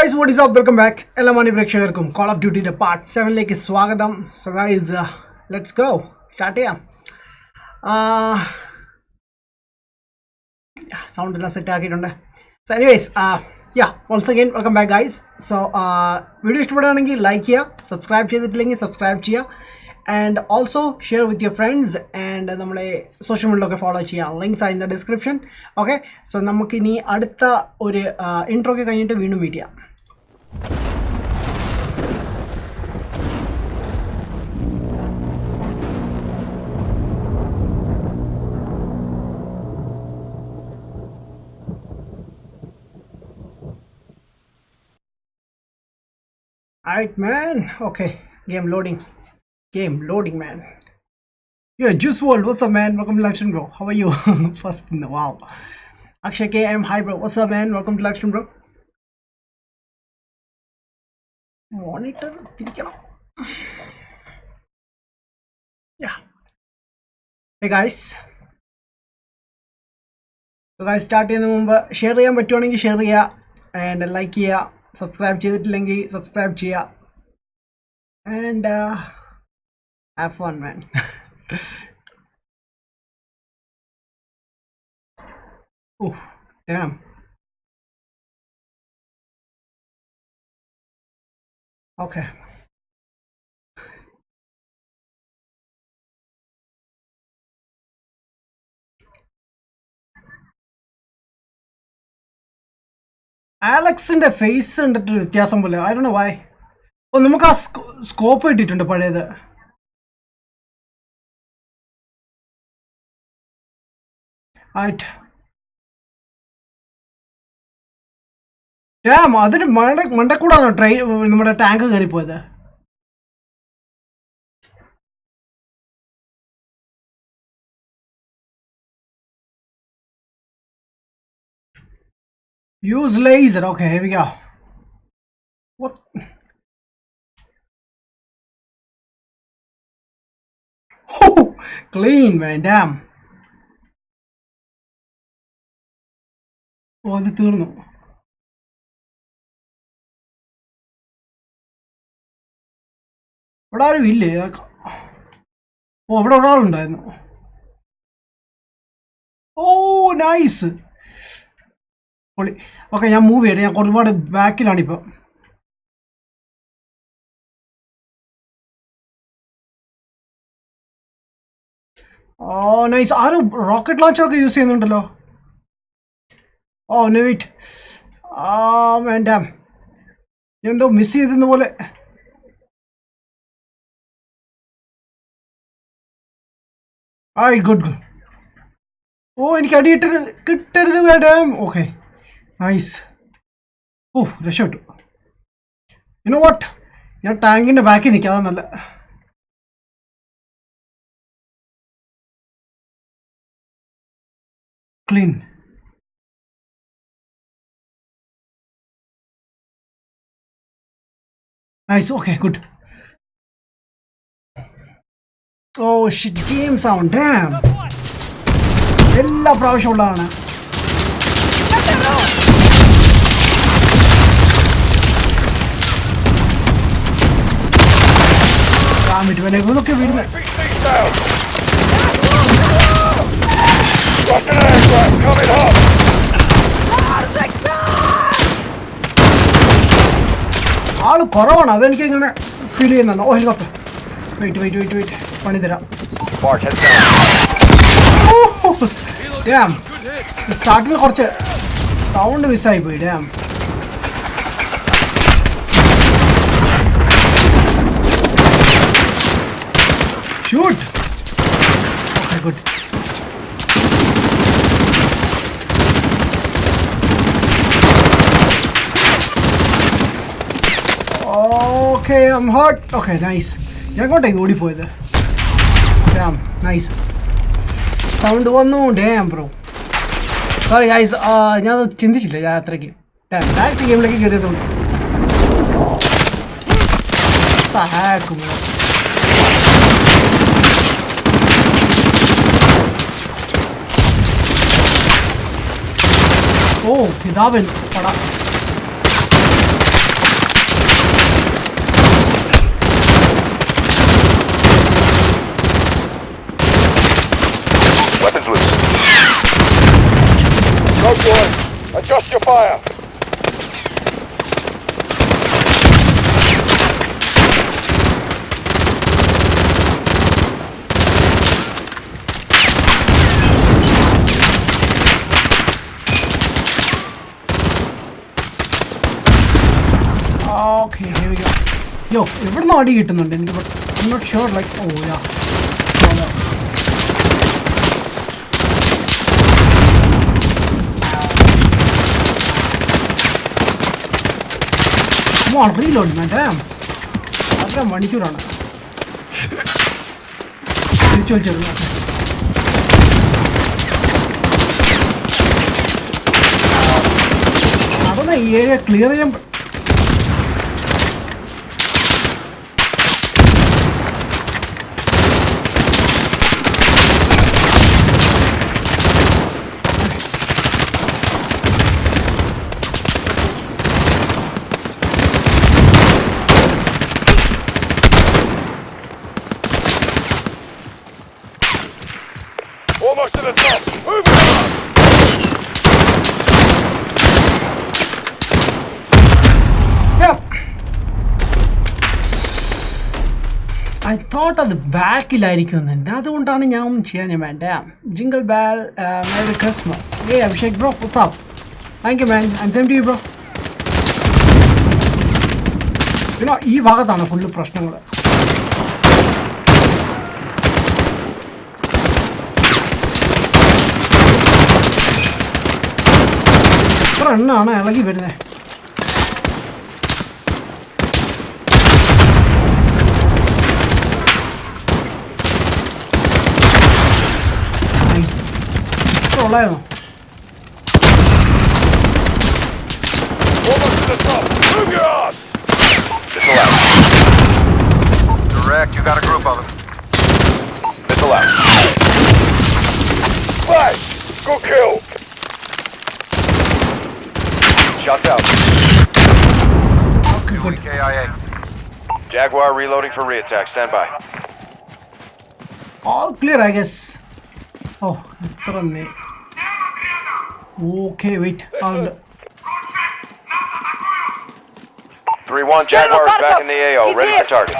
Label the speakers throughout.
Speaker 1: guys, what is up? Welcome back. Ellamani Prekshakarkkum Call of Duty Part 7 like Swagatham. So guys, let's go. Start here. Sound illa set aakittunde. So anyways, once again welcome back guys. So video ishtapedanengil like cheya, subscribe cheyidittillengi subscribe cheya, and also share with your friends and nammale social media okke follow cheya. Links are in the description. Okay, so namukku ini adutha oru intro ke kayinittu veendum meet cheyyam. Alright man, okay, game loading man. Yeah, Juice World, what's up man? Welcome to live stream bro. How are you? First, wow. Akshay KM, hi bro, what's up man? Welcome to live stream bro. Monitor yeah. Hey guys, so guys, start ചെയ്യുന്ന മുമ്പ് share ചെയ്യാൻ പറ്റുവാണെങ്കിൽ share ചെയ്യുക, and like ചെയ്യുക, subscribe ചെയ്തിട്ടില്ലെങ്കിൽ subscribe ചെയ്യുക, and have fun man. Oh damn. Okay, Alexന്റെ face കണ്ടിട്ട് വ്യത്യാസം പോലെ, I don't know why. ഓ നമുക്ക് ആ സ്കോപ്പ് ഇട്ടിട്ടുണ്ട് പഴയത്. ആയിട്ട് അതിന് മണ്ടക്കൂടാണോ ട്രെയിൻ നമ്മുടെ tank കയറിപ്പോയത്? Use laser. Okay, here we go. What? Oh, clean man, damn. Oh, അത് തീർന്നു. ഇവിടെ ആരും ഇല്ലേ? ഓ ഇവിടെ ഒരാളുണ്ടായിരുന്നു. Oh nice. ഓക്കെ, ഞാൻ മൂവ് ചെയ്യട്ടെ, ഞാൻ ഒരുപാട് ബാക്കിലാണിപ്പോൾ. Oh nice. ആരും റോക്കറ്റ് ലോഞ്ചറൊക്കെ യൂസ് ചെയ്യുന്നുണ്ടല്ലോ. ഓ നോ വെയിറ്റ്, വേണ്ട, എന്തോ മിസ് ചെയ്തെന്ന പോലെ. ഗുഡ്. ഓ എനിക്ക് അടി കിട്ടരുത് മാഡം. Okay nice. ഓ രക്ഷപ്പെട്ടു. യു നോ വാട്ട്, ഞാൻ ടാങ്കിൻ്റെ ബാക്കിൽ നിൽക്കാം, അതാ നല്ല. Clean. Nice. Okay good. Oh shit, game sound damn എല്ലാ പ്രാവശ്യം ഉള്ളതാണ്. ഇതൊക്കെ വീടുന്നത്. ആള് കുറവാണ്, അതെനിക്ക് ഇങ്ങനെ ഫീൽ ചെയ്യുന്നുണ്ട്. ഓ ഹെലികോപ്റ്റർ, വെയിറ്റ് പണി തരാം. സ്റ്റാർട്ടിൽ കുറച്ച് സൗണ്ട് മിസ്സായി പോയി. Damn shoot. Okay good. Okay I am hurt. Okay nice. ഞാൻ കോട്ടേക്ക് ഓടിപ്പോയത്. Damn nice. സൗണ്ട് വന്നു. ഡാം ബ്രോ, സോറി ഗൈസ്, ഞാൻ ചിന്തിച്ചില്ല യാത്രയ്ക്ക്. ഡയറക്റ്റ് ഗെയിമിലേക്ക് കയറിയതുകൊണ്ട്. ഓ ഇതാവൻ പട.
Speaker 2: Adjust your fire.
Speaker 1: Okay, here we go. Yo, എവിടുന്ന് അടി കിട്ടുന്നുണ്ട് എനിക്ക്, but I'm not sure, like, oh yeah. Come on, reload, man, damn. അത്ര മണിക്കൂറാണ് അതൊന്ന് ഈ ഏരിയ ക്ലിയർ ചെയ്യാൻ.
Speaker 2: Almost to the top. Move on.
Speaker 1: Yeah. I thought അത് ബാക്കിലായിരിക്കുന്നുണ്ട്, അതുകൊണ്ടാണ് ഞാൻ ഒന്നും ചെയ്യാൻ വേണ്ട. Jingle bell, merry Christmas. Hey Abhishek bro, what's up? Thank you man, and same to you bro. You know, ഈ ഭാഗത്താണ് ഫുള്ള് പ്രശ്നങ്ങൾ. എണ്ണാണ് ഇളകി വരുന്നത്. ഉള്ളായിരുന്നു.
Speaker 2: Direct, you got a group of them. Missile out. Flash! Go kill! Shots out.
Speaker 1: Okay, good.
Speaker 2: KIA. Jaguar reloading for reattack. Stand by.
Speaker 1: All clear, I guess. Oh, okay, wait.
Speaker 2: 3-1, Jaguar is back in the AO, ready for target.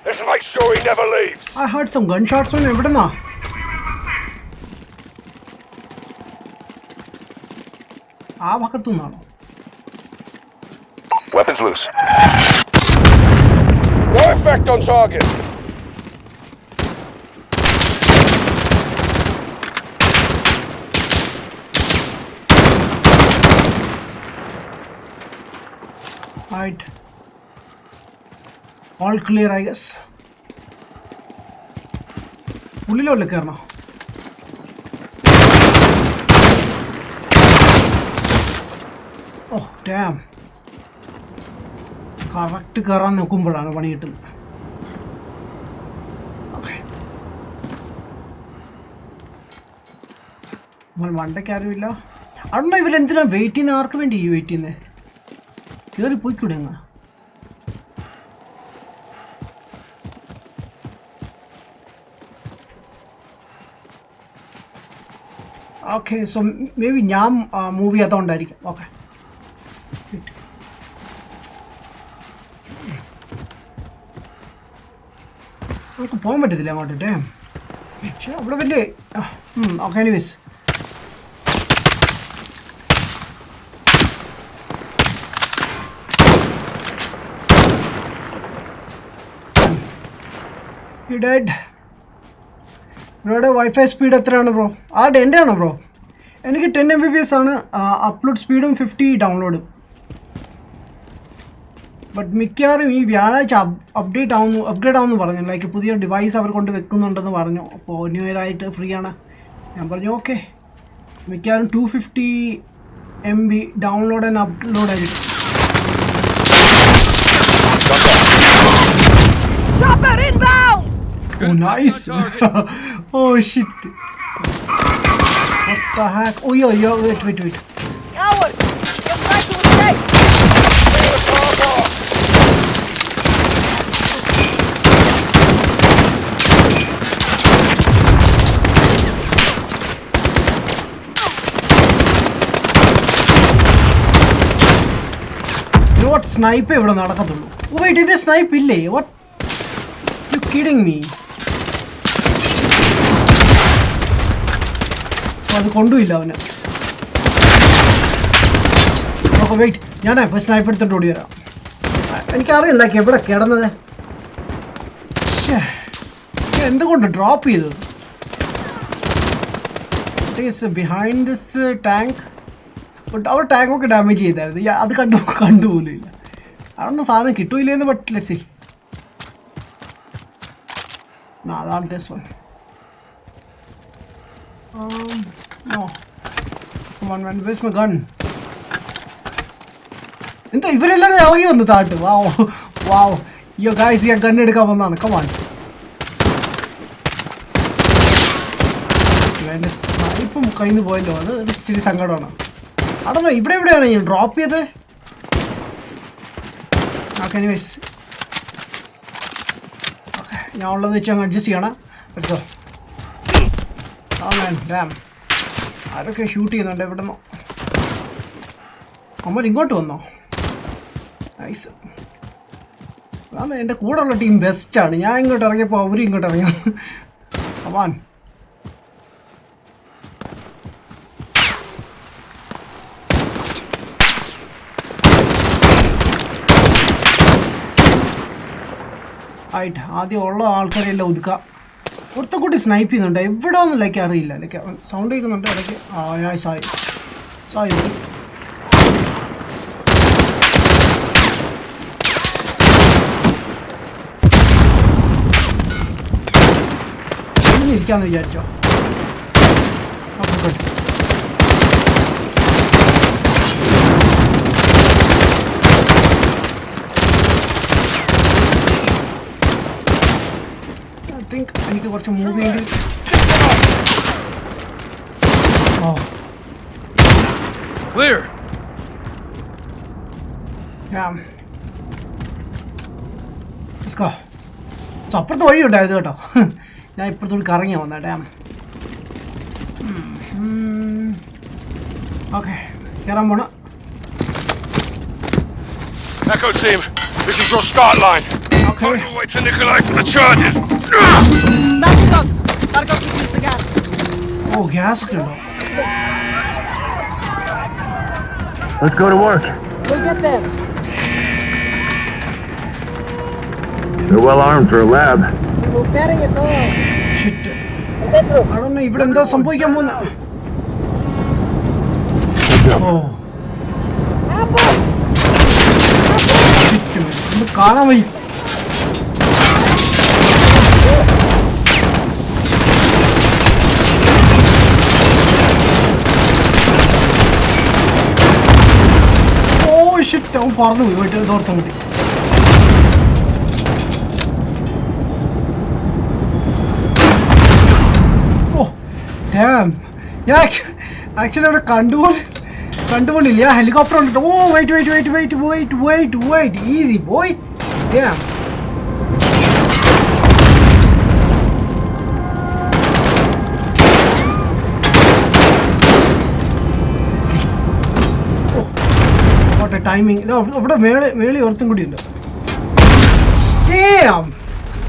Speaker 2: Let's make sure he never leaves.
Speaker 1: I heard some gunshots from എവിടുന്നാ? ആ ഭാഗത്തുനിന്നാണോ?
Speaker 2: Weapons loose. No effect on target.
Speaker 1: Right. All clear, I guess. ഉള്ളിലോട്ട് കയറണോ? Oh damn. Correct കയറാൻ നോക്കുമ്പോഴാണ് പണി കിട്ടുന്നത്. Okay, നമ്മൾ വണ്ടയ്ക്ക് ആരുമില്ല. അണ്ണ ഇവരെന്തിനാ വെയിറ്റ് ചെയ്യുന്നത്? ആർക്ക് വേണ്ടി ഈ വെയിറ്റ് ചെയ്യുന്നത്? കയറി പോയിക്കൂടെ അങ്ങ്? ഓക്കെ, സോ മേ ബി ഞാൻ മൂവ് ചെയ്യാത്തതുകൊണ്ടായിരിക്കും. ഓക്കെ, നമുക്ക് പോകാൻ പറ്റത്തില്ല അങ്ങോട്ടിട്ട്. പക്ഷേ അവിടെ വലിയ ഓക്കെ. Anyways, dead. ബ്രോയുടെ വൈഫൈ സ്പീഡ് എത്രയാണ് ബ്രോ? എൻ്റെ ആണോ ബ്രോ? എനിക്ക് 10 Mbps ആണ് അപ്ലോഡ് സ്പീഡും 50 ഡൗൺലോഡും. ബട്ട് മിക്കവാറും ഈ വ്യാഴാഴ്ച അപ്ഗ്രേഡ് ആവുമെന്ന് പറഞ്ഞു. ലൈക്ക് പുതിയ ഡിവൈസ് അവർ കൊണ്ട് വെക്കുന്നുണ്ടെന്ന് പറഞ്ഞു. അപ്പോൾ ന്യൂ ഇയർ ആയിട്ട് ഫ്രീ ആണ്. ഞാൻ പറഞ്ഞു ഓക്കെ, മിക്കവാറും 250 MB ഡൗൺലോഡ് ആൻഡ് അപ്ലോഡ് ആയിരിക്കും. Oh nice. Oh shit. What the heck? Oh yo, wait.
Speaker 3: Coward! You're trying to escape!
Speaker 1: what snipe ഇവിടെ നടക്കത്തുള്ളൂ. Oh wait, it is snipe ഇല്ലേ? What? You kidding me? അത് കൊണ്ടുമില്ല അവന്. Okay wait, ഞാൻ ഇപ്പോൾ snipe എടുത്തിട്ട് ഓടി വരാം. എനിക്കറിയില്ല എവിടെ കിടന്നത്. എന്തുകൊണ്ട് ഡ്രോപ്പ് ചെയ്തത്? It's behind this tank. But അവർ ടാങ്കൊക്കെ ഡാമേജ് ചെയ്തായിരുന്നു. അത് കണ്ടുപോലും ഇല്ല. അതൊന്നും സാധനം കിട്ടൂയില്ലെന്ന്. But let's see. അതാണ് this one. No. Come on, man. Where's my gun? എന്താ ഇവരെല്ലാവരും ഇളകി വന്ന് താട്ട്. വാവ്. അയ്യോ ഗായ്സ്, ഞാൻ ഗൺ എടുക്കാൻ വന്നതാണ്. കമാൺ. ഇപ്പം കയ്യിൽ നിന്ന് പോയല്ലോ. അത് ഇച്ചിരി സങ്കടമാണ്. അതൊന്നും എവിടെയാണ് ഞാൻ ഡ്രോപ്പ് ചെയ്ത്. ഓക്കെ എനിവേസ്, ഓക്കെ ഞാൻ ഉള്ളത് വെച്ച് അങ്ങ് അഡ്ജസ്റ്റ് ചെയ്യണം. എടുത്തോ. ആരൊക്കെ ഷൂട്ട് ചെയ്യുന്നുണ്ട് എവിടെ നിന്നോ? അമ്മ ഇങ്ങോട്ട് വന്നോ? നൈസ്. അതാണ് എൻ്റെ കൂടെയുള്ള ടീം ബെസ്റ്റാണ്. ഞാൻ ഇങ്ങോട്ട് ഇറങ്ങിയപ്പോൾ അവരും ഇങ്ങോട്ട് ഇറങ്ങി. അവാൻ ആയിട്ട് ആദ്യം ഉള്ള ആൾക്കാരെല്ലാം ഒതുക്കാം. പുറത്തെ കൂട്ടി സ്നൈപ്പ് ചെയ്യുന്നുണ്ട്. എവിടെ ഒന്നും ലൈക്ക് അറിയില്ല. ലൈക്ക് സൗണ്ട് കേൾക്കുന്നുണ്ട് ഇടയ്ക്ക്. ഞാൻ സായി ഇരിക്കാന്ന് വിചാരിച്ചോ? എനിക്ക് കുറച്ച് മൂവ് ചെയ്ത് അപ്പുറത്ത് വഴി ഉണ്ടായിരുന്നു കേട്ടോ. ഞാൻ ഇപ്പുറത്തോട് കറങ്ങിയാ വന്ന ഡാം. ഓക്കെ കയറാൻ പോണ.
Speaker 2: Echo team, this is your start line.
Speaker 1: Okay.
Speaker 2: Find your way to Nikolai for the charges.
Speaker 3: That's good. Gotta go keep the gas.
Speaker 1: Oh, gas ഒക്കെ ഉണ്ടോ?
Speaker 4: Let's go to work.
Speaker 3: We'll get them.
Speaker 4: They're well armed for a lab.
Speaker 3: We'll better you go.
Speaker 1: Shit. I don't know. ഇവിടെ എന്താ സംഭവിക്കാൻ പോകുന്ന? Oh. Shit. കാണാൻ വയ്യ. അവൻ പറഞ്ഞു പോയി പോയിട്ട് തോർത്തം കൂട്ടി. ഓ ഡാം, ഞാൻ ആക്ച്വലി അവിടെ കണ്ടുകൊണ്ടില്ല. ഹെലികോപ്റ്റർ ഉണ്ട്. Oh wait easy boy. Damn timing. അവിടെ മേളി ഓർത്തും കൂടി ഉണ്ട്.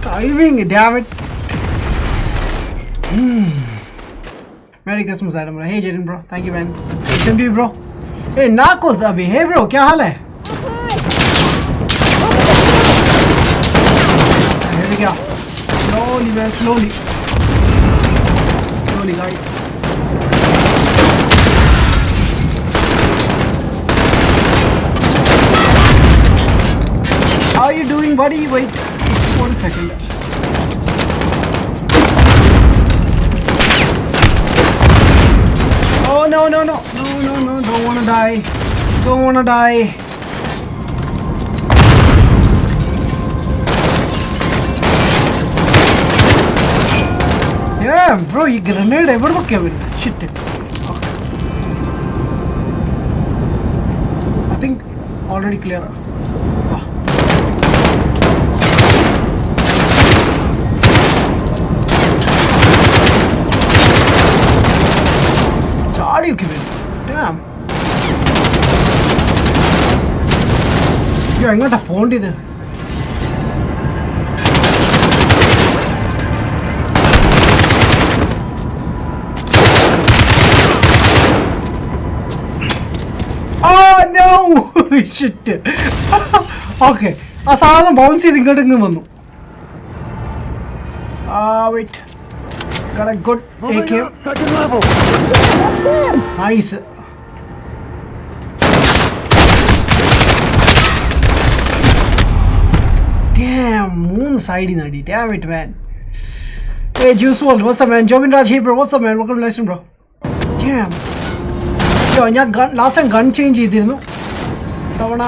Speaker 1: Timing damn it. Merry Christmas Adam bro. Hey Jaden bro, thank you man. Same to you bro. Hey Narcos abhi. Hey bro, क्या हाल है? Here we go. Slowly man, slowly guys. How are you doing buddy? Wait for a second. Oh no, don't wanna die. Yeah bro, you grenade ever look Kevin. Shit. Okay. I think already clear. How do you give it? Damn. അയ്യോ എങ്ങോട്ടാ പോണ്ടിത്? Shit. Okay, ആ സാധനം bounce ചെയ്ത് ഇങ്ങോട്ട് ഇങ്ങ് വന്നു. Wait, got a good AK.
Speaker 4: Second level.
Speaker 1: Nice. Damn, moon side in it. Damn it, man. Hey, Juice WRLD, what's up, man? Jobin Raj, hey, bro. What's up, man? Welcome to Lesson, bro. Damn. Yo, ഞാൻ last time gun change ചെയ്തിരുന്നു. തവണ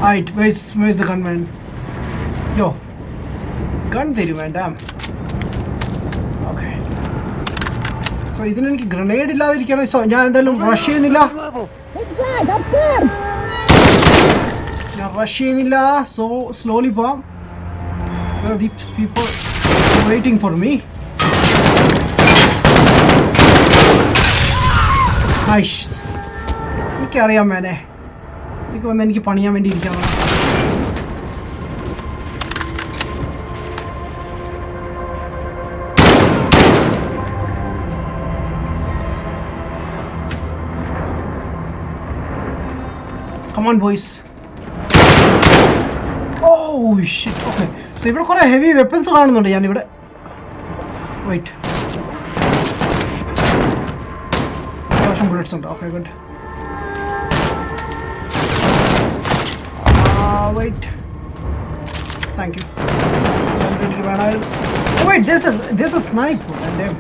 Speaker 1: Alright, where's the gun, man? Yo, gun തരൂ, man. Damn. Okay. So ഇതിന് എനിക്ക് grenade ഇല്ലാതിരിക്കണം. So ഞാൻ എന്തായാലും rush ചെയ്യുന്നില്ല. ഞാൻ റഷ് ചെയ്യുന്നില്ല. സോ സ്ലോലി പോവാം. These people are waiting for me. Nice. എനിക്കറിയാം മേനെ, എനിക്ക് വന്ന് എനിക്ക് പണിയാൻ വേണ്ടി ഇരിക്കണം. Come on, boys. Oh shit. Okay. So ഇവിടെ കുറേ ഹെവി വെപ്പൺസ് കാണുന്നുണ്ട് ഞാനിവിടെ. വെയിറ്റ്, അത്യാവശ്യം ബുള്ളറ്റ്സ് ഉണ്ട്. Okay, good. Wait. Thank you. Oh wait, there's a sniper. Damn.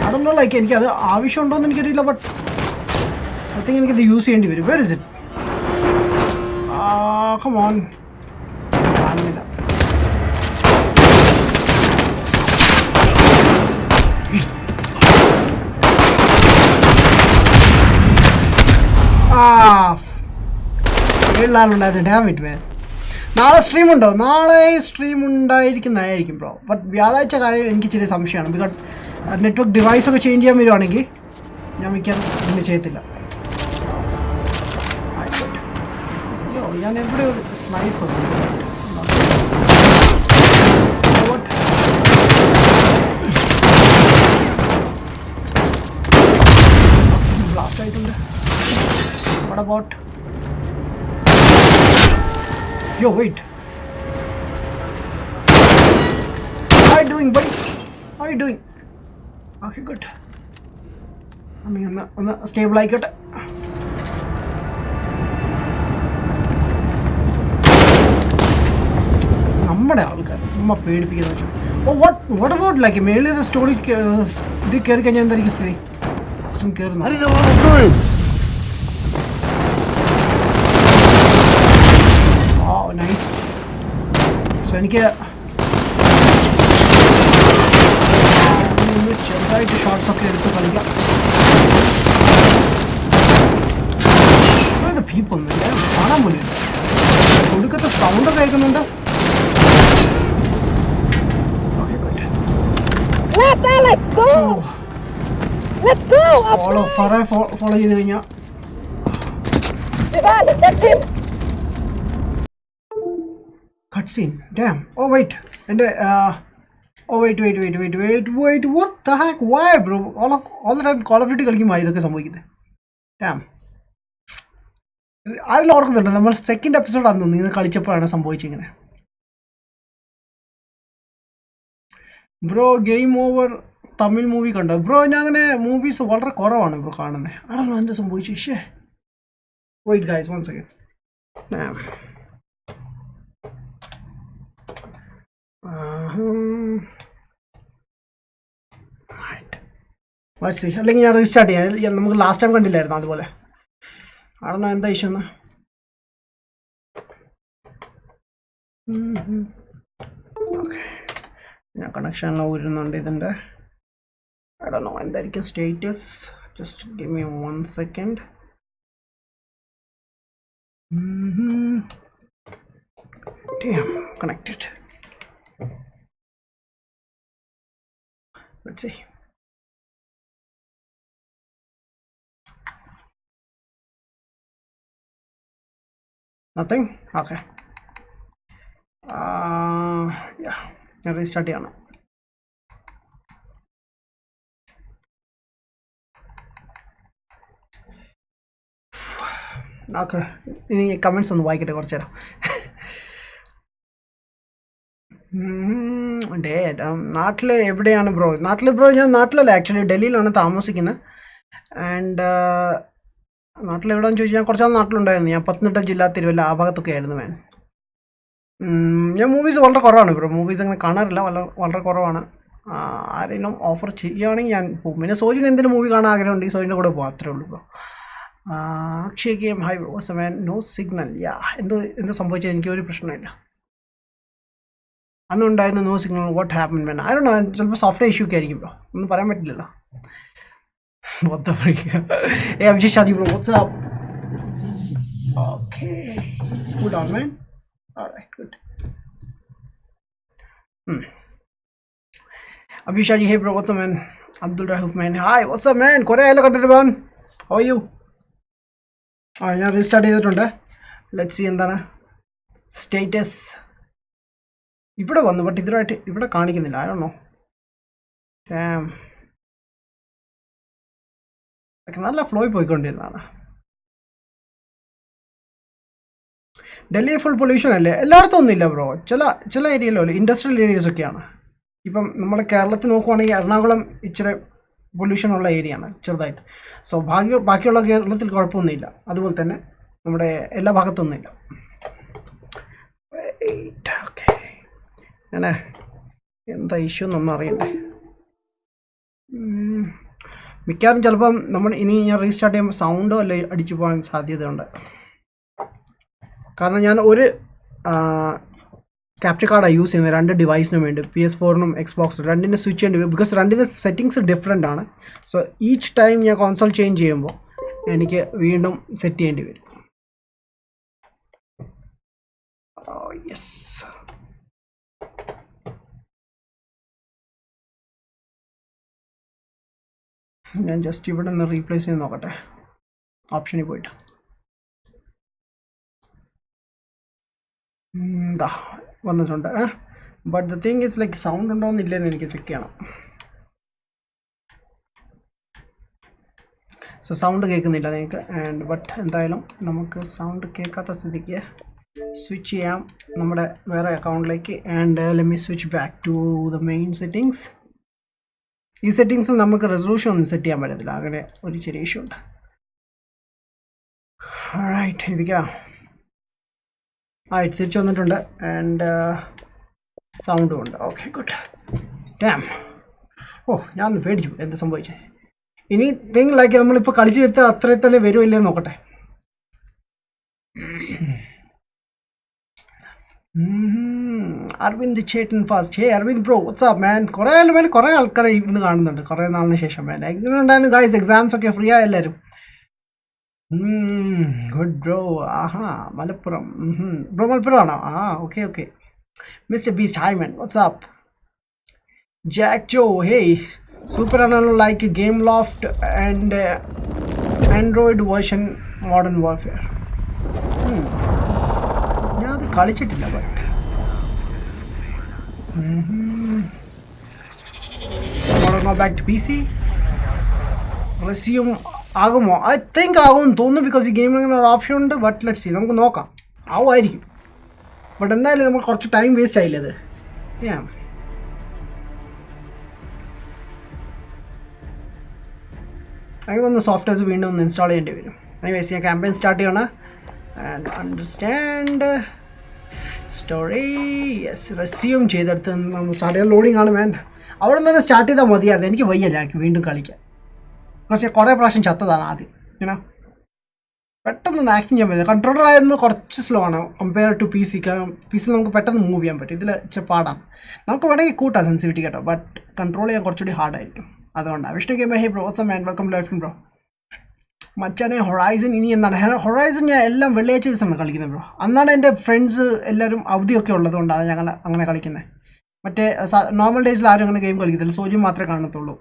Speaker 1: I don't know, like എനിക്ക് അത് ആവശ്യമുണ്ടോയെന്ന് എനിക്കറിയില്ല, ബട്ട് ഐ തിങ്ക് എനിക്കത് യൂസ് ചെയ്യേണ്ടി വരും. Where is it? Come on. കാണുന്നില്ല. ഏഴിലാളുണ്ടായിരുന്നു. Damn it, man. നാളെ സ്ട്രീം ഉണ്ടോ? നാളെ സ്ട്രീം ഉണ്ടായിരിക്കുന്നതായിരിക്കും ബ്രോ. ബട്ട് വ്യാഴാഴ്ച കാര്യം എനിക്ക് ചെറിയ സംശയമാണ്. ബിക്കോസ് നെറ്റ്വർക്ക് ഡിവൈസൊക്കെ ചേഞ്ച് ചെയ്യാൻ വരുവാണെങ്കിൽ ഞാൻ മിക്കതും ഇങ്ങനെ ചെയ്യത്തില്ല. ഞാൻ എവിടെ ഒരു സ്നൈപ്പർ ബ്ലാസ്റ്റ് ആയിട്ടുണ്ട്. What about? Yo, wait. How are you doing, buddy? How are you doing? Okay, good. I mean, on the stable ആയിക്കോട്ടെ. നമ്മുടെ ആൾക്കാർ നമ്മ പേടിപ്പിക്കുന്ന വെച്ചു. What about like മേളിൽ സ്റ്റോറി ഇത് കയറി കഴിഞ്ഞാൽ എന്തായിരിക്കും സ്ഥിതി? കയറുന്നു. നൈസ്. സോ എനിക്ക് ചെറുതായിട്ട് ഷോട്ട്സ് ഒക്കെ എടുത്ത് കളിക്കാം. പീപ്പിൾ കാണാൻ പോലും ഒടുക്കത്തെ സൗണ്ടൊക്കെ കേൾക്കുന്നുണ്ട്. ഫോളോ ചെയ്ത് കഴിഞ്ഞാൽ cutscene. Damn. Oh wait. And wait. What the heck? Why, bro? All the time Call of Duty കളിക്കുമ്പോൾ ഇതൊക്കെ സംഭവിക്കുന്നത്. Damn. ആരെല്ലാം ഓർക്കുന്നുണ്ട്? നമ്മൾ സെക്കൻഡ് എപ്പിസോഡ് ആണെന്ന് നിങ്ങൾ കളിച്ചപ്പോഴാണ് സംഭവിച്ചിങ്ങനെ. Bro game over Tamil movie കണ്ടോ? ബ്രോ ഞാൻ അങ്ങനെ മൂവീസ് വളരെ കുറവാണ് ബ്രോ കാണുന്നത്. ആണല്ലോ എന്താ സംഭവിച്ചു? ഇഷേ വെയിറ്റ് ഗൈസ്, 1 second. അല്ലെങ്കിൽ ഞാൻ റീസ്റ്റാർട്ട് ചെയ്യാം. നമുക്ക് ലാസ്റ്റ് ടൈം കണ്ടില്ലായിരുന്നു അതുപോലെ. ആണോ എന്താ ഇഷ്യൂ എന്ന്? ഓക്കെ, ഞാൻ കണക്ഷനിൽ വരുന്നുണ്ട് ഇതിൻ്റെ. I don't know എന്തായിരിക്കും status. Just give me 1 second. Damn, connected. Let's see. Nothing? Okay. Yeah. ഞാൻ റീസ്റ്റാർട്ട് ചെയ്യണം. ഓക്കെ, ഇനി കമൻറ്റ്സ് ഒന്ന് വായിക്കട്ടെ കുറച്ച് നേരം. നാട്ടിൽ എവിടെയാണ് ബ്രോ? ഞാൻ നാട്ടിലല്ല, ആക്ച്വലി ഡൽഹിയിലാണ് താമസിക്കുന്നത്. ആൻഡ് നാട്ടിലെവിടെയാണെന്ന് ചോദിച്ചാൽ ഞാൻ കുറച്ചാൾ നാട്ടിലുണ്ടായിരുന്നു. ഞാൻ പത്തനംതിട്ട ജില്ല, തിരുവല്ല ആ ഭാഗത്തൊക്കെ ആയിരുന്നു ഞാൻ. ഞാൻ മൂവീസ് വളരെ കുറവാണ് ബ്രോ, മൂവീസ് അങ്ങനെ കാണാറില്ല, വളരെ കുറവാണ്. ആരെങ്കിലും ഓഫർ ചെയ്യുകയാണെങ്കിൽ ഞാൻ പോകും. പിന്നെ സോജിന് എന്തെങ്കിലും മൂവി കാണാൻ ആഗ്രഹമുണ്ട്, സോജിൻ്റെ കൂടെ പോകും, അത്രേ ഉള്ളൂ bro. Akshay game hi bro, സമയം നോ സിഗ്നൽ. യാ, എന്തോ സംഭവിച്ചാൽ എനിക്കൊരു പ്രശ്നമില്ല. അന്നുണ്ടായിരുന്നു no signal. What happen man? I don't know, ചിലപ്പോൾ സോഫ്റ്റ്വെയർ ഇഷ്യൂ ഒക്കെ ആയിരിക്കും ബ്രോ, ഒന്നും പറയാൻ പറ്റില്ലല്ലോ. Hey, I'm just shouting, bro. What's up? Okay. Good on, man. Alright, good. Abhishek, hey bro, what's up, man? Abdul Rahuf, man. Hi, what's up, man? Kore hello everyone. How are you? ഞാൻ restart ചെയ്തിട്ടുണ്ട്. Let see എന്താണ് status. ഇവിടെ വന്നു, but ഇതുമായിട്ട് ഇവിടെ കാണിക്കുന്നില്ല. I don't no. നല്ല ഫ്ലോയിൽ പോയിക്കൊണ്ടിരുന്നതാണ്. ഡൽഹി ഫുൾ പൊല്യൂഷൻ അല്ലേ? എല്ലായിടത്തും ഒന്നുമില്ല ബ്രോ, ചില ഏരിയയിലോ ഇൻഡസ്ട്രിയൽ ഏരിയസ് ഒക്കെയാണ്. ഇപ്പം നമ്മുടെ കേരളത്തിൽ നോക്കുവാണെങ്കിൽ എറണാകുളം ഇച്ചിരി പൊല്യൂഷൻ ഉള്ള ഏരിയയാണ് ചെറുതായിട്ട്. സോ ബാക്കിയുള്ള കേരളത്തിൽ കുഴപ്പമൊന്നുമില്ല. അതുപോലെ തന്നെ നമ്മുടെ എല്ലാ ഭാഗത്തൊന്നുമില്ല. ഓക്കെ, ഞാനേ എന്താ ഇഷ്യൂ എന്നൊന്നും അറിയണ്ടേ. മിക്കവാറും ചിലപ്പം ഇനി ഞാൻ റീസ്റ്റാർട്ട് ചെയ്യുമ്പോൾ സൗണ്ടോ അല്ലേ അടിച്ചു പോകാൻ സാധ്യതയുണ്ട്. കാരണം ഞാൻ ഒരു ക്യാപ്ചർ കാർഡാണ് യൂസ് ചെയ്യുന്നത് 2 ഡിവൈസിനും വേണ്ടി, PS4നും Xboxനും. രണ്ടിൻ്റെ സ്വിച്ച് ചെയ്യേണ്ടി വരും, ബിക്കോസ് രണ്ടിൻ്റെ സെറ്റിങ്സ് ഡിഫറെൻ്റ് ആണ്. സോ ഈച്ച് ടൈം ഞാൻ കോൺസോൾ ചേഞ്ച് ചെയ്യുമ്പോൾ എനിക്ക് വീണ്ടും സെറ്റ് ചെയ്യേണ്ടി വരും. യെസ്, ഞാൻ ജസ്റ്റ് ഇവിടെ നിന്ന് റീപ്ലേസ് ചെയ്ത് നോക്കട്ടെ, ഓപ്ഷനിൽ പോയിട്ട്. എന്താ വന്നിട്ടുണ്ട്. But the thing is like sound ഉണ്ടോയെന്നില്ലെന്ന് എനിക്ക് ചെക്ക് ചെയ്യണം. സോ സൗണ്ട് കേൾക്കുന്നില്ല നിങ്ങൾക്ക്. ബട്ട് എന്തായാലും നമുക്ക് സൗണ്ട് കേൾക്കാത്ത സ്ഥിതിക്ക് സ്വിച്ച് ചെയ്യാം നമ്മുടെ വേറെ അക്കൗണ്ടിലേക്ക്. Let me switch back to the main settings. ഈ സെറ്റിങ്സിൽ നമുക്ക് റെസൊല്യൂഷൻ ഒന്നും സെറ്റ് ചെയ്യാൻ പറ്റത്തില്ല, അങ്ങനെ ഒരു ചെറിയ ഇഷ്യൂ ഉണ്ട്. റൈറ്റ്, ഇരിക്കാം. തിരിച്ചു വന്നിട്ടുണ്ട്. സൗണ്ടും ഉണ്ട്. Okay, good. ഡാം, ഞാൻ ഒന്ന് പേടിച്ചു, എന്ത് സംഭവിച്ചേ. ഇനി തിങ് ലൈക്ക് നമ്മളിപ്പോൾ കളിച്ച് തീർത്താൽ അത്രയും തന്നെ വരുമില്ലേ നോക്കട്ടെ. അരവിന്ദ് ചേട്ടൻ ഫാസ്റ്റ്. ഹേ അരവിന്ദ് ബ്രോ, വാട്ട്സ്ആപ്പ് മാൻ? കുറേ ആൾക്കാരെ ഇന്ന് കാണുന്നുണ്ട്, കുറേ നാളിന് ശേഷം. മാൻ, എങ്ങനെ ഉണ്ടായിരുന്നു ഗൈസ്? എക്സാംസ് ഒക്കെ ഫ്രീ ആയ എല്ലാവരും? Good bro. ആഹാ, മലപ്പുറം. ബ്രോ മലപ്പുറം ആണോ? Okay. Mister Beast, hi man, what's up? Jack Joe, hey super ആണല്ലോ. Like Gameloft and Android version Modern Warfare. ഞാൻ അത് കളിച്ചിട്ടില്ല. But go back to PC. Resume ആകുമോ? ഐ തിങ്ക് ആകുമെന്ന് തോന്നുന്നു, ബിക്കോസ് ഈ ഗെയിമിൽ ഇങ്ങനെ ഒരു ഓപ്ഷൻ ഉണ്ട്. ബട്ട് ലെറ്റ്സ് സീ, നമുക്ക് നോക്കാം, ആവുമായിരിക്കും. ബട്ട് എന്തായാലും നമ്മൾ കുറച്ച് ടൈം വേസ്റ്റ് ആയില്ലേ അത്. എനിക്ക് തോന്നുന്നു സോഫ്റ്റ്വെയർസ് വീണ്ടും ഒന്ന് ഇൻസ്റ്റാൾ ചെയ്യേണ്ടി വരും. എനിവേസ്, ഞാൻ ക്യാമ്പയിൻ സ്റ്റാർട്ട് ചെയ്യണം. And understand story. Yes, resume ചെയ്തെടുത്ത് നമ്മൾ സ്റ്റാർട്ട് ചെയ്യാൻ. ലോഡിങ് ആണ് മാൻ. അവിടെ നിന്ന് തന്നെ സ്റ്റാർട്ട് ചെയ്താൽ മതിയായിരുന്നു. എനിക്ക് വയ്യ ജാക്ക് വീണ്ടും കളിക്കാൻ. പക്ഷേ കുറേ പ്രാവശ്യം ചത്തതാണ് ആദ്യം. ഇങ്ങനെ പെട്ടെന്ന് ആക്ടിങ് ചെയ്യാൻ പറ്റില്ല. കൺട്രോളർ ആയിരുന്നു കുറച്ച് സ്ലോ ആണ് കമ്പയർ ടു PC. PC നമുക്ക് പെട്ടെന്ന് മൂവ് ചെയ്യാൻ പറ്റും, ഇതിൽ ഇച്ചിരി പാടാണ്. നമുക്ക് വേണമെങ്കിൽ കൂട്ടാം സെൻസിറ്റിവിറ്റി കേട്ടോ, ബട്ട് കൺട്രോൾ ചെയ്യാൻ കുറച്ചുകൂടി ഹാർഡായിരിക്കും. അതുകൊണ്ടാണ്. Vishnu game hey bro, what's up man? Welcome life bro. മച്ചാനെ ഹൊറൈസൺ ഇനി എന്താണ്? ഹൊറൈസൺ ഞാൻ എല്ലാം വെള്ളിയാഴ്ച ദിവസമാണ് കളിക്കുന്നത് ബ്രോ. അന്നാണ് എൻ്റെ ഫ്രണ്ട്സ് എല്ലാവരും അവധിയൊക്കെ ഉള്ളതുകൊണ്ടാണ് ഞങ്ങൾ അങ്ങനെ കളിക്കുന്നത്. മറ്റേ നോർമൽ ഡേയ്സിൽ ആരും അങ്ങനെ ഗെയിം കളിക്കത്തില്ല. സോജു മാത്രമേ കാണത്തുള്ളൂ,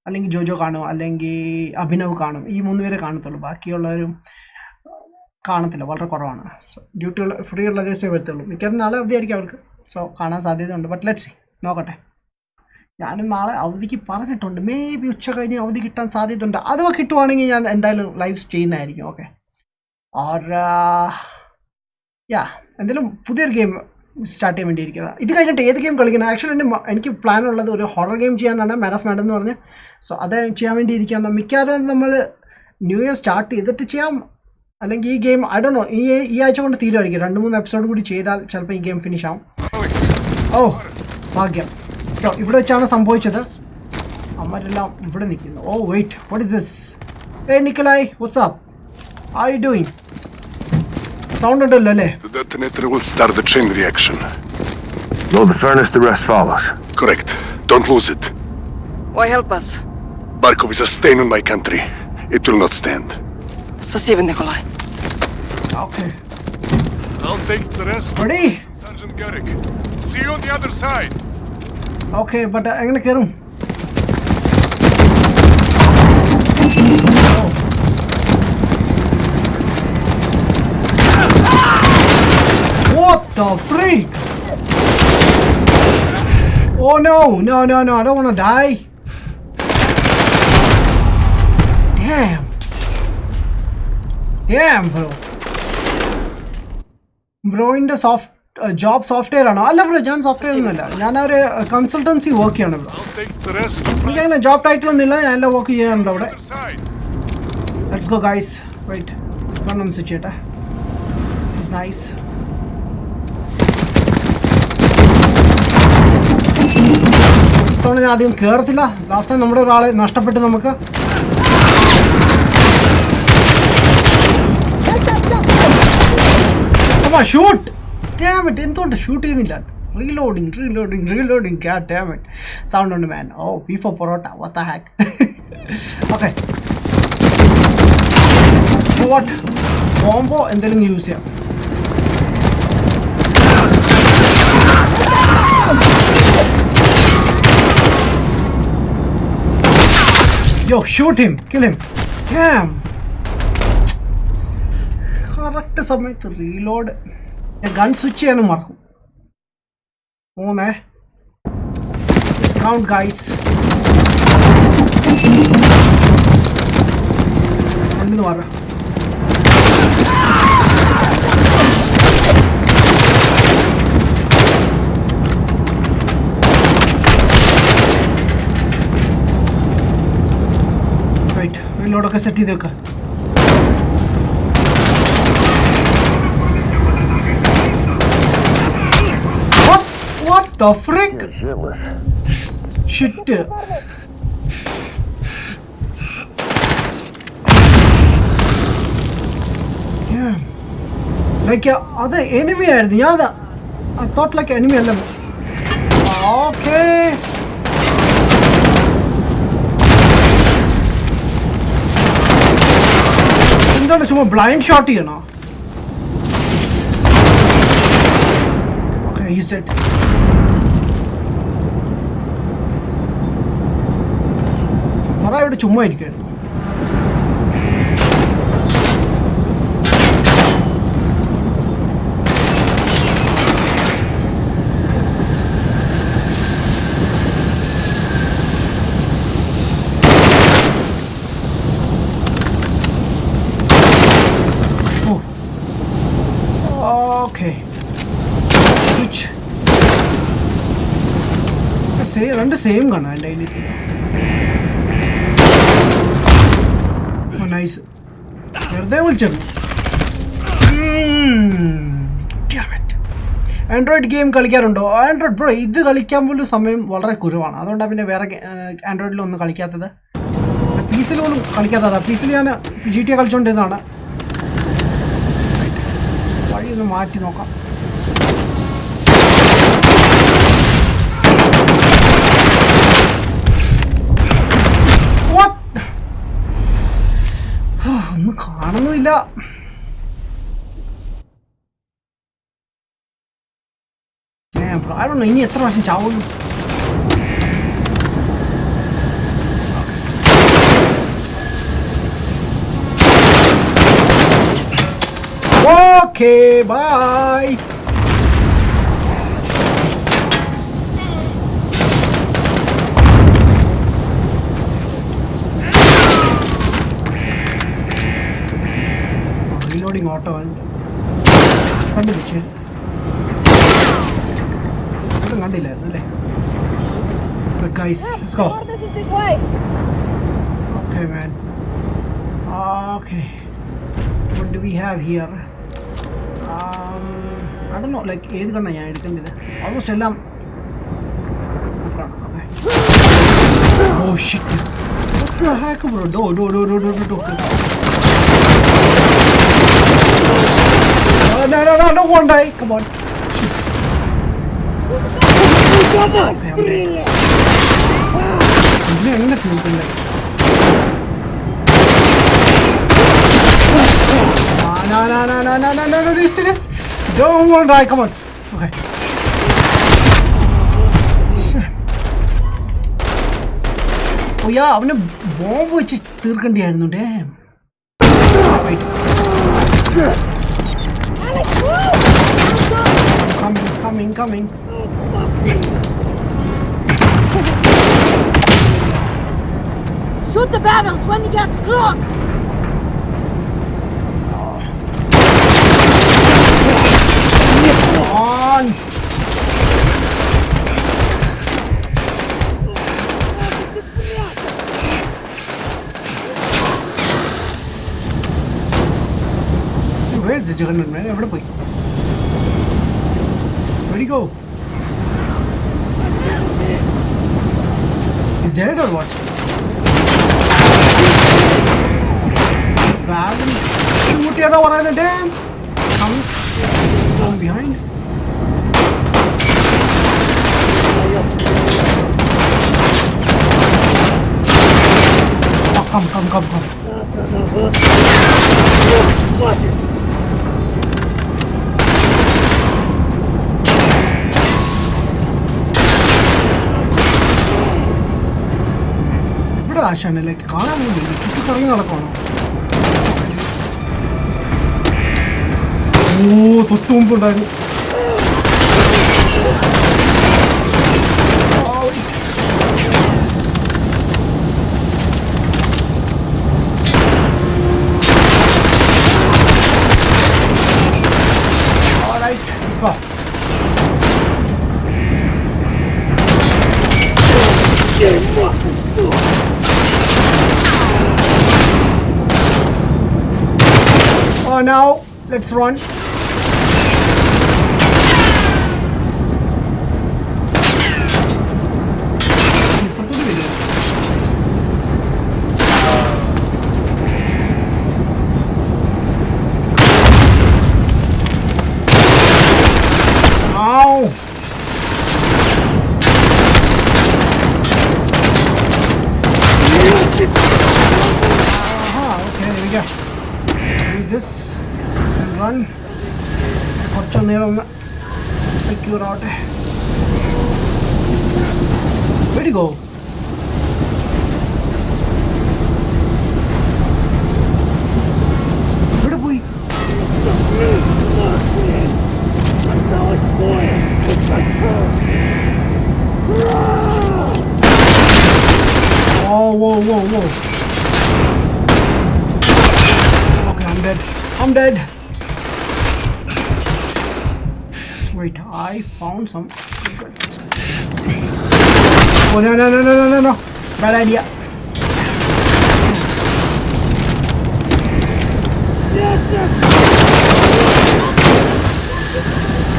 Speaker 1: അല്ലെങ്കിൽ ജോജോ കാണും, അല്ലെങ്കിൽ അഭിനവ് കാണും. ഈ 3 പേരെ കാണത്തുള്ളൂ. ബാക്കിയുള്ളവരും കാണത്തില്ല, വളരെ കുറവാണ്. സോ ഡ്യൂട്ടി ഫ്രീ ഉള്ള ദിവസമേ വരത്തുള്ളൂ. മിക്കവാറും നാളെ അവധിയായിരിക്കും അവർക്ക്. സോ കാണാൻ സാധ്യതയുണ്ട്. ബട്ട് ലെറ്റ്സ് സീ, നോക്കട്ടെ. ഞാനും നാളെ അവധിക്ക് പറഞ്ഞിട്ടുണ്ട്. മേ ബി ഉച്ച കഴിഞ്ഞ് അവധി കിട്ടാൻ സാധ്യതയുണ്ട്. അഥവാ കിട്ടുവാണെങ്കിൽ ഞാൻ എന്തായാലും ലൈവ് ചെയ്യുന്നതായിരിക്കും. ഓക്കെ, ഓർ എന്തെങ്കിലും പുതിയൊരു ഗെയിം സ്റ്റാർട്ട് ചെയ്യാൻ വേണ്ടിയിരിക്കുക. ഇത് കഴിഞ്ഞിട്ട് ഏത് ഗെയിം കളിക്കണം? ആക്ച്വലി എനിക്ക് പ്ലാൻ ഉള്ളത് ഒരു ഹൊറർ ഗെയിം ചെയ്യാനാണ്, മാൻ ഓഫ് മാഡം എന്ന് പറഞ്ഞ്. സോ അത് ചെയ്യാൻ വേണ്ടി ഇരിക്കുകയാണ്. മിക്കവാറും നമ്മൾ ന്യൂ ഇയർ സ്റ്റാർട്ട് ചെയ്തിട്ട് ചെയ്യാം, അല്ലെങ്കിൽ ഈ ഗെയിം ഐ ഡോണ്ട് നോ ഈ ആഴ്ച കൊണ്ട് തീരുമായിരിക്കും. 2-3 എപ്പിസോഡ് കൂടി ചെയ്താൽ ചിലപ്പോൾ ഈ ഗെയിം ഫിനിഷ് ആവും. ഓ ഭാഗ്യം. സോ ഇവിടെ വെച്ചാണ് സംഭവിച്ചത്. അമ്മരെല്ലാം ഇവിടെ നിൽക്കുന്നു. Oh wait, what is this? Hey Nikolai, what's up? How are you doing? Sound ഉണ്ടല്ലോ അല്ലേ?
Speaker 5: The detonator will start the chain reaction.
Speaker 4: Load the furnace, the rest follows.
Speaker 5: Correct. Don't lose it.
Speaker 3: Why help us?
Speaker 5: Barkov is a stain on my country. It will not stand.
Speaker 3: Спасибо, Nikolai.
Speaker 1: Okay.
Speaker 5: I'll take the rest.
Speaker 1: Ready?
Speaker 5: Sergeant Garrick. See you on the other side.
Speaker 1: Okay, but എങ്ങനെ കയറും? What the freak? Oh no, no, no, no, I don't want to die. Damn. Damn, bro. ബ്രോയിൻ്റെ job software ആണോ? അല്ല bro, ഞാൻ software ഒന്നുമല്ല, ഞാനൊരു consultancy work ചെയ്യാണ് bro. എനിക്കങ്ങനെ ജോബ് ടൈറ്റിൽ ഒന്നുമില്ല, ഞാൻ എല്ലാം വർക്ക് ചെയ്യാറുണ്ട് അവിടെ. Let's go guys. വെയിറ്റ്, കണ്ണൊന്ന് സ്വിച്ച് ചെയ്യട്ടെ. This is nice. ഇത്തവണ ഞാൻ അധികം കയറത്തില്ല. ലാസ്റ്റ് ടൈം നമ്മുടെ ഒരാളെ നഷ്ടപ്പെട്ട് നമുക്ക്. ഷൂട്ട്. Damn it, എന്തുകൊണ്ട് ഷൂട്ട് ചെയ്യുന്നില്ല? Reloading God damn it. Sound ഉണ്ട് man. Oh beef for porotta, what the heck. Okay, what combo എന്തെങ്കിലും യൂസ് ചെയ്യാം. Yo, shoot him, kill him. Damn. Correct സമയത്ത് റീലോഡ്. ഞാൻ ഗൺ സ്വിച്ച് ചെയ്യാനും മറക്കും. മൂന്നേ കൗണ്ട് ഗൈസ്. രണ്ടെന്ന് പറ. റൈറ്റ്, റീലോഡൊക്കെ സെറ്റ് ചെയ്ത് വെക്കാം. What the frick?
Speaker 4: Shitless.
Speaker 1: Shit. Yeah. Like അത് എനിമി ആയിരുന്നു. ഞാൻ I thought like enemy അല്ല. Okay. എന്താണ് ചുമ്മാ ബ്ലൈൻഡ് ഷോട്ട് ചെയ്യണോ? Okay, he's dead. ഇവിടെ ചുമ്മാ ഇരിക്കുകയാണ്. ഓക്കെ, രണ്ട് സെയിം കാണാം എൻ്റെ കയ്യിൽ. നൈസ്, വെറുതെ വിളിച്ചിരുന്നു. ആൻഡ്രോയിഡ് ഗെയിം കളിക്കാറുണ്ടോ? ആൻഡ്രോയിഡ് ബ്രോ, ഇത് കളിക്കാൻ പോലും സമയം വളരെ കുറവാണ്. അതുകൊണ്ടാണ് പിന്നെ വേറെ ആൻഡ്രോയിഡിലൊന്നും കളിക്കാത്തത്. പി സിയിലൊന്നും കളിക്കാത്തതാണ്. പി സിയിൽ ഞാൻ GTA കളിച്ചുകൊണ്ടിരുന്നതാണ്. വഴി ഒന്ന് മാറ്റി നോക്കാം. ഒന്നും കാണുന്നുമില്ല. bro. I don't know. ഇനി എത്ര പ്രാവശ്യം ചാവുന്നു? Okay, bye. Reloading auto and കണ്ടില്ലേ? ഇത് കണ്ടില്ലായിരുന്നു അല്ലേ? But guys, let's go. Okay, man. Okay. What do we have here? I don't know, like ഏത് കണ്ണാ ഞാൻ എടുക്കുന്നില്ല. Almost എല്ലാം. Oh shit. What the heck, bro? Do. No, don't one die. Come on. Shit. Okay, I'm dead. എങ്ങനെ തീർക്കില്ല? No, this. Don't want to die, come on. Okay. Oh yeah, അവന് bomb വെച്ച് തീർക്കേണ്ടിയായിരുന്നു. Damn. Wait. Coming.
Speaker 3: Shoot the barrels when he gets close.
Speaker 1: On. Where is the juggernaut, man? Where did he go? Is dead or what? Shoot the other one in the dam. Come behind. Oh, come. ഇവിടെ ആശാണ് like കാണാൻ വേണ്ടി ചുറ്റി കറങ്ങി നടക്കണോ? ഓ തൊട്ട് മുമ്പ് ഉണ്ടായിരുന്നു. Oh, now let's run. Ow! Okay, there we go. Use this and run. കുറച്ച് നേരം സെക്യൂർ ആവട്ടെ. Where'd he go? എവിടെ പോയി? Oh, whoa. Okay, I'm dead. Wait, I found some. Oh, no. Bad idea.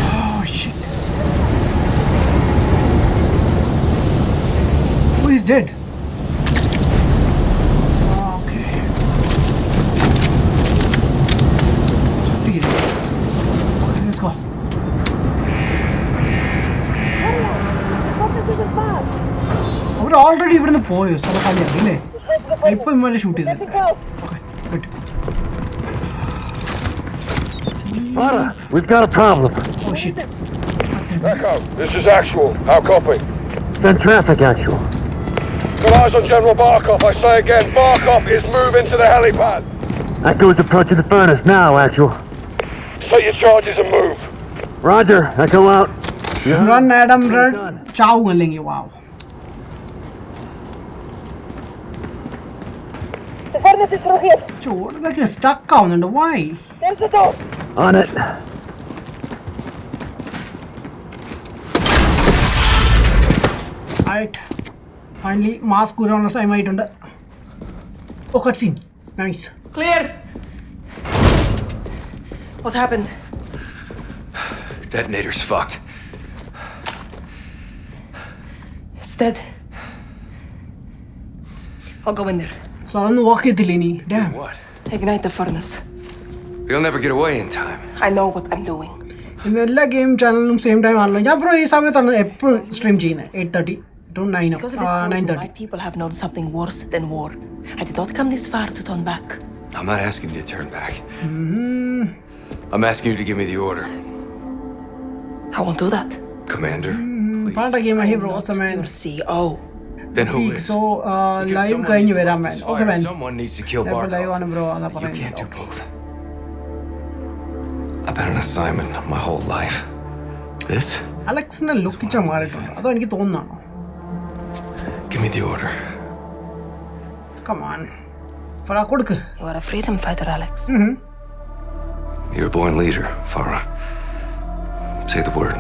Speaker 1: Oh, shit. Who is dead? Okay. Let's go. അവർ already ഇവിടുന്ന് പോയോ? സ്ഥലം കാലിയാണ് അല്ലേ? ഇപ്പൊ ഇമ്മനെ ഷൂട്ട് ചെയ്തത്. Okay good.
Speaker 4: We've got a problem.
Speaker 1: Oh shit. What the
Speaker 2: Echo, this is actual. How copy?
Speaker 4: Send traffic actual.
Speaker 2: Got eyes on General Barkov. I say again, Barkov is moving to the helipad.
Speaker 4: Echo is approaching the furnace now, actual.
Speaker 2: Set your charges and move.
Speaker 4: Roger, Echo out.
Speaker 1: Run, Adam, run. Chow allengi. Wow.
Speaker 6: The furnace is through here.
Speaker 1: ചോടൊക്കെ stuck ആവുന്നുണ്ട്. Why?
Speaker 6: There's the door.
Speaker 4: On it.
Speaker 1: Right. Finally, mask ഊരാനുള്ള time ആയിട്ടുണ്ട്. Oh, cutscene. Nice.
Speaker 3: Clear. What happened?
Speaker 7: Detonator's fucked.
Speaker 3: It's dead. I'll go in there.
Speaker 1: So അതൊന്ന് വാക്ക് ചെയ്തില്ല ഇനി. Damn.
Speaker 7: What?
Speaker 3: Ignite the furnace.
Speaker 7: You'll never get away in time.
Speaker 3: I know what I'm doing.
Speaker 1: ഇന്ന് എല്ലാ game ചാനലിലും same time ആണല്ലോ. ഞാൻ bro ഈ സമയത്താണ് എപ്പോഴും സ്ട്രീം ചെയ്യുന്നത്. 8:30 to 9
Speaker 3: Because of this poison,
Speaker 1: 9:30.
Speaker 3: my people have known something worse than war. I did not come this far to turn back.
Speaker 7: I'm not asking you to turn back. I'm asking you to give me the order.
Speaker 3: I won't do that.
Speaker 7: Commander, please.
Speaker 1: Panda game ആയി bro.
Speaker 3: Not your CO.
Speaker 7: Then who is?
Speaker 1: So
Speaker 7: Because
Speaker 1: live
Speaker 7: someone
Speaker 1: കഴിഞ്ഞു
Speaker 7: needs to
Speaker 1: വരാം
Speaker 7: open
Speaker 1: man.
Speaker 7: this
Speaker 1: Okay
Speaker 7: fire,
Speaker 1: man.
Speaker 7: Someone needs to kill
Speaker 1: live ആണ്
Speaker 7: Barkov.
Speaker 1: Bro. അതാ
Speaker 7: You can't do
Speaker 1: പറയുന്നത്.
Speaker 7: both. I've been an assignment my whole life. This?
Speaker 1: അലക്സിന്റെ ലുക്കിച്ച മാറിയിട്ടുണ്ട്. അതോ എനിക്ക് തോന്നുന്നാണോ?
Speaker 7: Give me the order.
Speaker 1: Come on. Farah കൊടുക്ക്.
Speaker 3: You are a freedom fighter, Alex.
Speaker 7: You're a born leader, Farah. Say the word.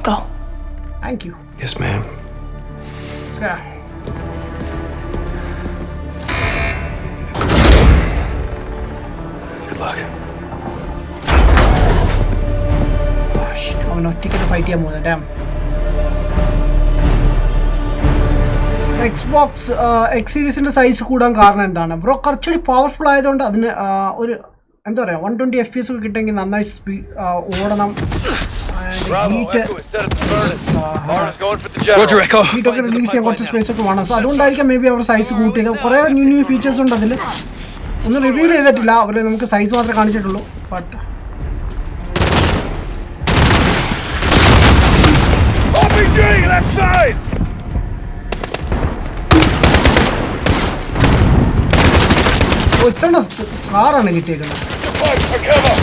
Speaker 3: Go.
Speaker 1: Thank you.
Speaker 7: Yes, ma'am.
Speaker 1: Let's go.
Speaker 7: Good luck.
Speaker 1: Oh shit. അവൻ ഒറ്റയ്ക്ക് fight ചെയ്യാൻ പോകുന്നത്. Damn. Xbox X സീരീസിന്റെ size കൂടാൻ കാരണം എന്താണ് bro? കുറച്ചുകൂടി powerful ആയതുകൊണ്ട് അതിന് ഒരു എന്താ പറയുക 120 FPS ഒക്കെ കിട്ടുമെങ്കിൽ നന്നായി ഓടണം.
Speaker 7: Roger, Echo.
Speaker 1: ഹീറ്റൊക്കെ റിലീസ് ചെയ്യാൻ കുറച്ച് സ്പേസ് ഒക്കെ വേണം. സോ അതുകൊണ്ടായിരിക്കാം മേ ബി അവർ സൈസ് കൂട്ടിയത്. കുറേ ന്യൂ ഫീച്ചേഴ്സ് ഉണ്ട് അതിൽ. ഒന്നും റിവീൽ ചെയ്തിട്ടില്ല അവർ, നമുക്ക് സൈസ് മാത്രമേ കാണിച്ചിട്ടുള്ളൂ. But
Speaker 2: RPG, left side!
Speaker 1: ഇത്ര സ്കാറാണ് കിട്ടിയേക്കുന്നത്.
Speaker 2: Fight for cover!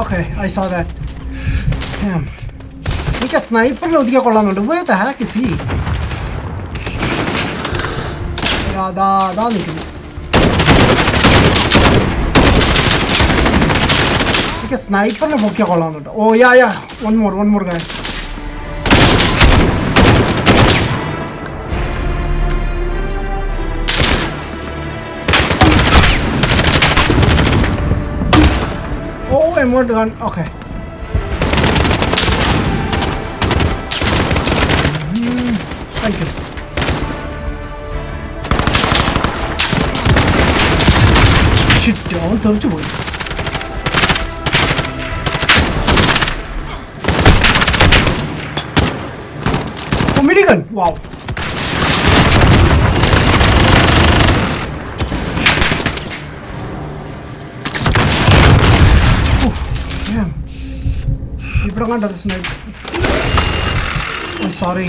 Speaker 1: Okay, I saw that. Damn. എനിക്ക് ആ സ്നൈപ്പറിൽ ഒതുക്കിയാൽ കൊള്ളാന്നുണ്ട്. Where the heck is he? അതാ നിൽക്കുന്നു. എനിക്ക് സ്നൈപ്പറിനെ പൊക്കിയാൽ കൊള്ളാന്നുണ്ട്. ഓ യാ one more guy. Oh, M1 gun. Okay. Thank you. Shit, അവൻ തെറിച്ചു പോയി. Oh, minigun. Wow. ഇവിടെ കണ്ടത് സ്നൈപ്പ്. സോറി.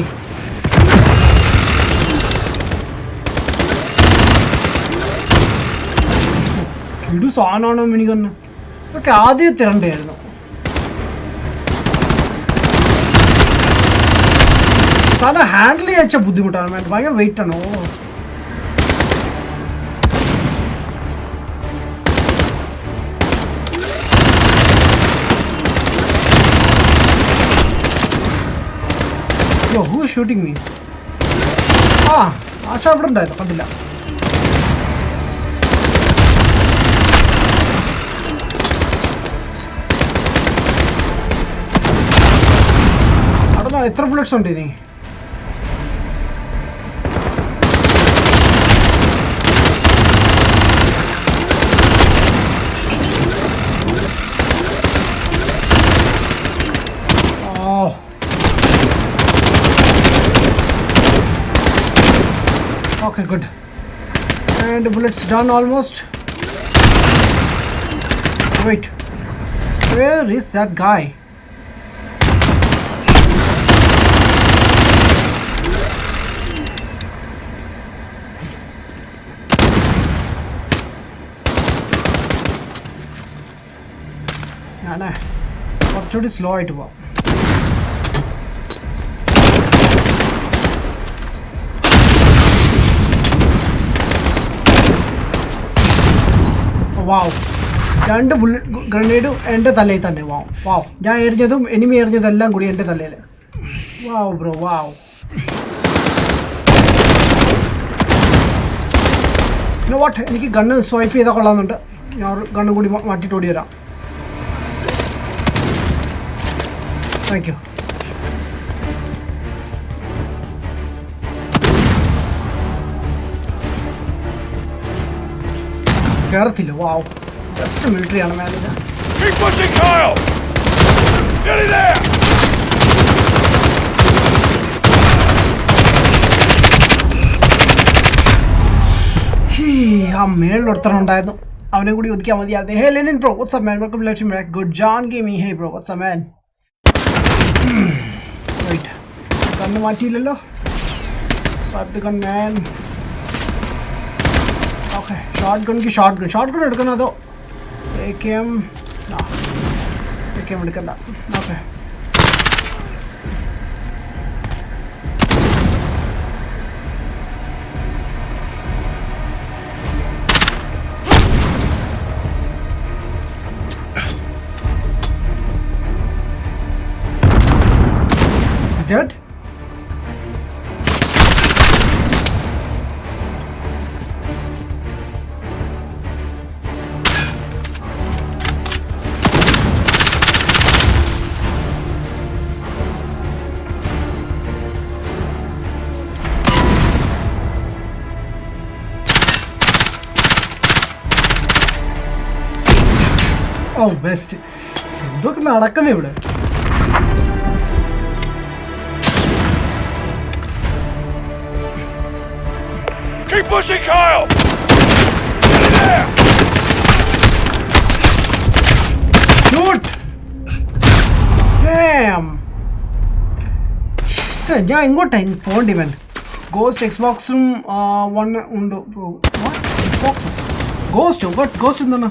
Speaker 1: ഇടു സാധനമാണോ മിനിഗണ്ണ്? ഇതൊക്കെ ആദ്യം തരണ്ടായിരുന്നു. സാധനം ഹാൻഡിൽ ചെയ്യാച്ച ബുദ്ധിമുട്ടാണ്. ഭയങ്കര വെയിറ്റ് ആണോ? Yo, who is shooting me? ആശ അവിടെ ഉണ്ടായിരുന്നു, കണ്ടില്ല. അവിടെ എത്ര ബുള്ളറ്റ്സ് ഉണ്ട് ഇനി? Okay, good. And the bullet's done almost. Wait. Where is that guy? Nah. കുറച്ചുകൂടി സ്ലോ ആയിട്ട് പോവാം. വാവ്, 2 ബുള്ളറ്റ് ഗ്രനേഡും എൻ്റെ തലയിൽ തന്നെ. വാവ്, ഞാൻ എറിഞ്ഞതും എനിമി എറിഞ്ഞതെല്ലാം കൂടി എൻ്റെ തലയിൽ. വാവ് ബ്രോ, വാവ്. പിന്നെ വാട്ട്, എനിക്ക് ഗണ്ണ് സ്വൈപ്പ് ചെയ്താൽ കൊള്ളാമെന്നുണ്ട്. ഞാൻ ഗണ്ണും കൂടി മാറ്റിയിട്ട് ഓടി വരാം. Thank you. കയറത്തില്ല. വാവ്, ജസ്റ്റ് മിലിറ്ററി ആണ് manage.
Speaker 2: Keep pushing, Kyle! Nearly there!
Speaker 1: ആ മേളിലൊരുത്തരം ഉണ്ടായിരുന്നു, അവനെ കൂടി ഒതുക്കിയാൽ മതിയായിരുന്നു. Hey Lenin bro, what's man, welcome let me back. Good John gaming. Hey bro, what's man. Right, gun മാറ്റിയില്ലല്ലോ. Swipe the gun man. Okay, short gun എടുക്കണോ അതോ AKM? AKM എടുക്കണ്ട. Okay, is dead? Oh best. എന്തൊക്കെ നടക്കുന്നത് ഇവിടെ?
Speaker 2: Keep pushing, Kyle! Nearly there!
Speaker 1: Shoot! Damn! ഞാൻ എങ്ങോട്ടാ പോകേണ്ടി? ഇവൻ ഗോസ്റ്റ് എക്സ്ബോക്സും 1 ഉണ്ട്. ഗോസ്റ്റ് എന്താണ്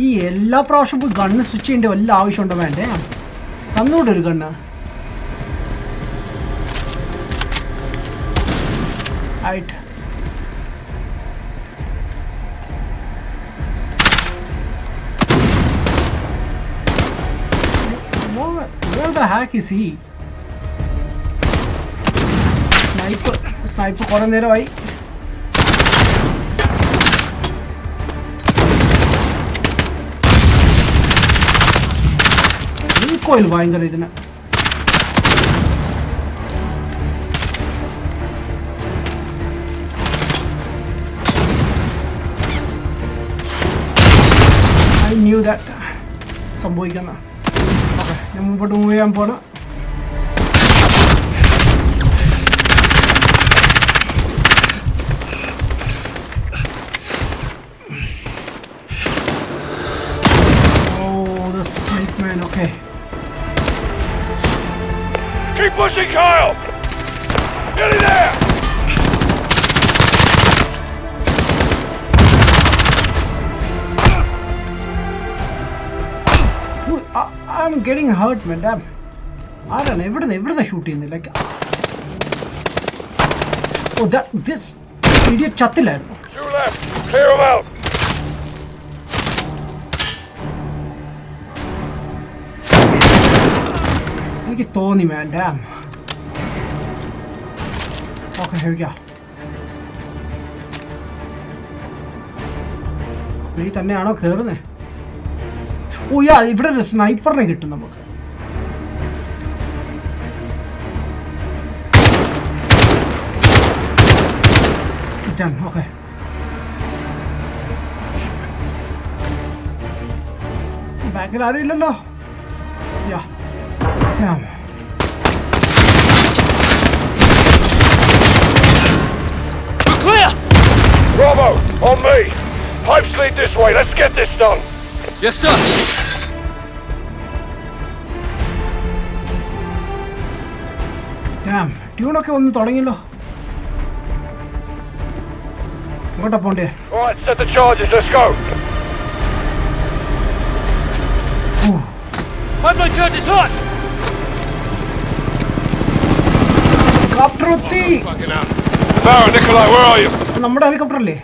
Speaker 1: ഈ എല്ലാ പ്രാവശ്യവും പോയി ഗണ്ണ് സ്വിച്ച് ചെയ്യേണ്ട വല്ല ആവശ്യമുണ്ടോ? വേണ്ടേ, തന്നോട്ട് ഒരു ഗണ്ണ്. ആയിട്ട് where the heck is he? Snipe കുറെ നേരമായി. കോയിൽ ഭയങ്കര ഇതിന്. I knew that സംഭവിക്കുന്ന. ഓക്കെ, ഞാൻ മുമ്പോട്ട് മൂവ് ചെയ്യാൻ പോണ. Oh, the snake man. Okay.
Speaker 2: Keep pushing, Kyle! Nearly there!
Speaker 1: I'm getting hurt, man. Damn. I don't know. Everything shooting. Like, oh, this idiot chattil hai.
Speaker 2: 2 left. Clear them out.
Speaker 1: എനിക്ക് തോന്നി, man. Damn. Okay, here we go. ഈ തന്നെയാണോ കയറുന്നത്? ഓ യാ, ഇവിടെ ഒരു സ്നൈപ്പറിനെ കിട്ടും നമുക്ക്. Okay, ബാക്കിൽ ആരും ഇല്ലല്ലോ. യാ,
Speaker 2: On me. Pipes lead this way. Let's get this done.
Speaker 8: Yes, sir.
Speaker 1: Damn, ട്യൂണൊക്കെ ഒന്ന് തുടങ്ങിയല്ലോ. എങ്ങോട്ടാ പോണ്ടേ?
Speaker 2: Alright, set the charges. Let's go.
Speaker 8: My charges hot.
Speaker 1: Helicopter
Speaker 2: Farah, Nikolai, where are you?
Speaker 1: നമ്മുടെ ഹെലികോപ്റ്റർ അല്ലേ?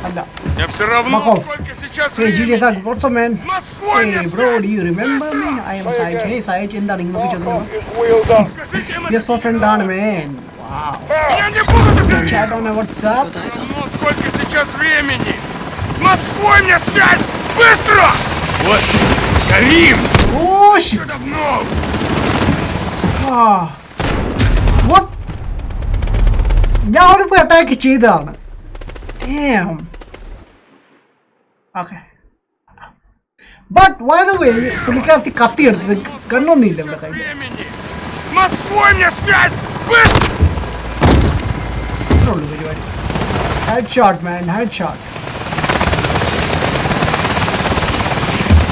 Speaker 1: അല്ല.
Speaker 2: Я все равно.
Speaker 1: Makov.
Speaker 2: Сколько сейчас
Speaker 1: Hey, Julia, what's up, man?
Speaker 2: Москва
Speaker 1: Hey,
Speaker 2: не
Speaker 1: bro, do you remember me? I am Sahaj. Hey, Sahaj, എന്താണ് ഇങ്ങോട്ട് ചെന്നത്?
Speaker 2: is wheeled up.
Speaker 1: Yes, my friend ആണ്, man. Wow.
Speaker 2: Я не буду тебя.
Speaker 1: Chat on WhatsApp.
Speaker 2: Ну, сколько сейчас времени? С Москвой мне связь! Быстро! Вот, горим!
Speaker 1: Oh, shit.
Speaker 2: Давно!
Speaker 1: Ah. What? ഞാൻ അവിടെ പോയി attack ചെയ്തതാണ്. Damn. Okay. But by the way, പുള്ളിക്കാരത്തി കത്തി എടുത്തത് കണ്ണൊന്നുമില്ല ഇവിടെ കയ്യിൽ.
Speaker 2: Времени! С Москвой мне связь! Быстро!
Speaker 1: ഇത്രേ ഉള്ളൂ പരിപാടി. Headshot, man. Headshot.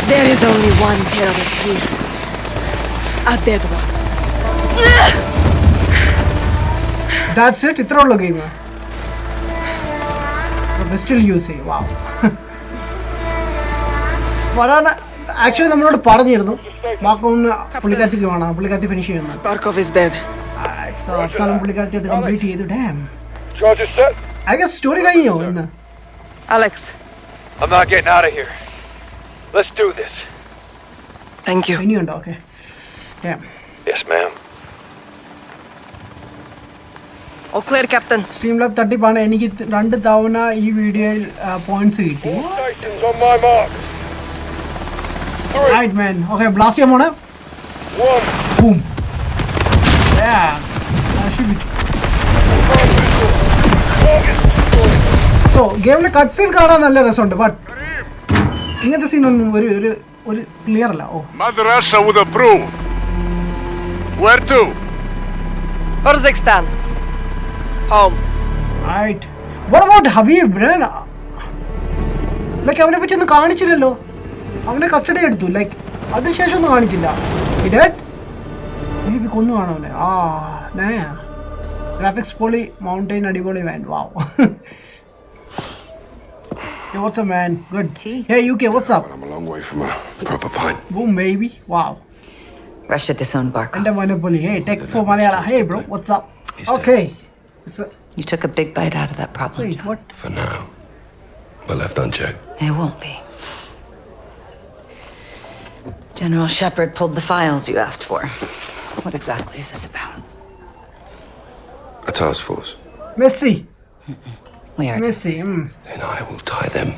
Speaker 3: There is only one terrorist here. A dead one.
Speaker 1: That's it. ഇത്രേ ഉള്ളൂ game. Still use it. Wow. വരാൻ ആക്ച്വലി നമ്മളോട് പറഞ്ഞിരുന്നു ബാക്കൊന്ന് പുള്ളിക്കാരത്തിക്ക് വേണം. പുള്ളിക്കാരത്തി ഫിനിഷ് ചെയ്യുന്നത്.
Speaker 3: Barkov is dead.
Speaker 1: സോ അവസാനം പുള്ളിക്കാരത്തി അത് കംപ്ലീറ്റ് ചെയ്തു. Damn.
Speaker 2: Charges set.
Speaker 1: I guess story കഴിഞ്ഞോ ഇന്ന്?
Speaker 3: Alex,
Speaker 2: I'm not getting out of here. Let's do this.
Speaker 3: thank you.
Speaker 1: ഇനിയുണ്ടോ? Okay.
Speaker 2: Yes, ma'am.
Speaker 3: All clear, Captain.
Speaker 1: Stream lab തട്ടിപ്പാണ്. എനിക്ക് 2 തവണ ഈ വീഡിയോയിൽ പോയിന്റ്സ് കിട്ടി.
Speaker 2: Stations on my mark. 3,
Speaker 1: right man. Okay, blast ചെയ്യാൻ പോണേ.
Speaker 2: 1.
Speaker 1: ബൂം. സോ ഗെയിമിലെ കട്ട് സീൻ കാണാൻ നല്ല രസമുണ്ട്. ബട്ട് ഇങ്ങനത്തെ സീനൊന്നും ഒരു ക്ലിയർ അല്ല. Oh,
Speaker 5: Madrasa would approve. Where to?
Speaker 3: Kazakhstan. Home.
Speaker 1: Right. What about Habib? Like അവനെ പറ്റി ഒന്നും കാണിച്ചില്ലല്ലോ. അവനെ കസ്റ്റഡി എടുത്തു. ലൈക്ക് അതിനുശേഷം ഒന്നും കാണിച്ചില്ല. ബേബി കൊന്നു കാണോ അവനെ? ആ നയ ഗ്രാഫിക്സ് പൊളി. മൗണ്ടൈൻ അടിപൊളി മാൻ. വാവ്. Hey, what's up, man? Good. Hey, UK, what's up?
Speaker 7: I'm a long way from a proper pint.
Speaker 1: Boom, baby. Wow.
Speaker 3: Russia disowned Barkov.
Speaker 1: And Monopoly. Hey, Tech for Malayala. Hey, bro, what's up?
Speaker 7: He's
Speaker 1: Okay. So,
Speaker 3: You took a big bite out of that problem,
Speaker 1: wait,
Speaker 3: John.
Speaker 1: what?
Speaker 7: For now. We're left unchecked.
Speaker 3: It won't be. General Shepard pulled the files you asked for. What exactly is this about?
Speaker 7: A task force.
Speaker 1: Messi.
Speaker 3: We are
Speaker 1: Messi.
Speaker 7: Then I will tie them.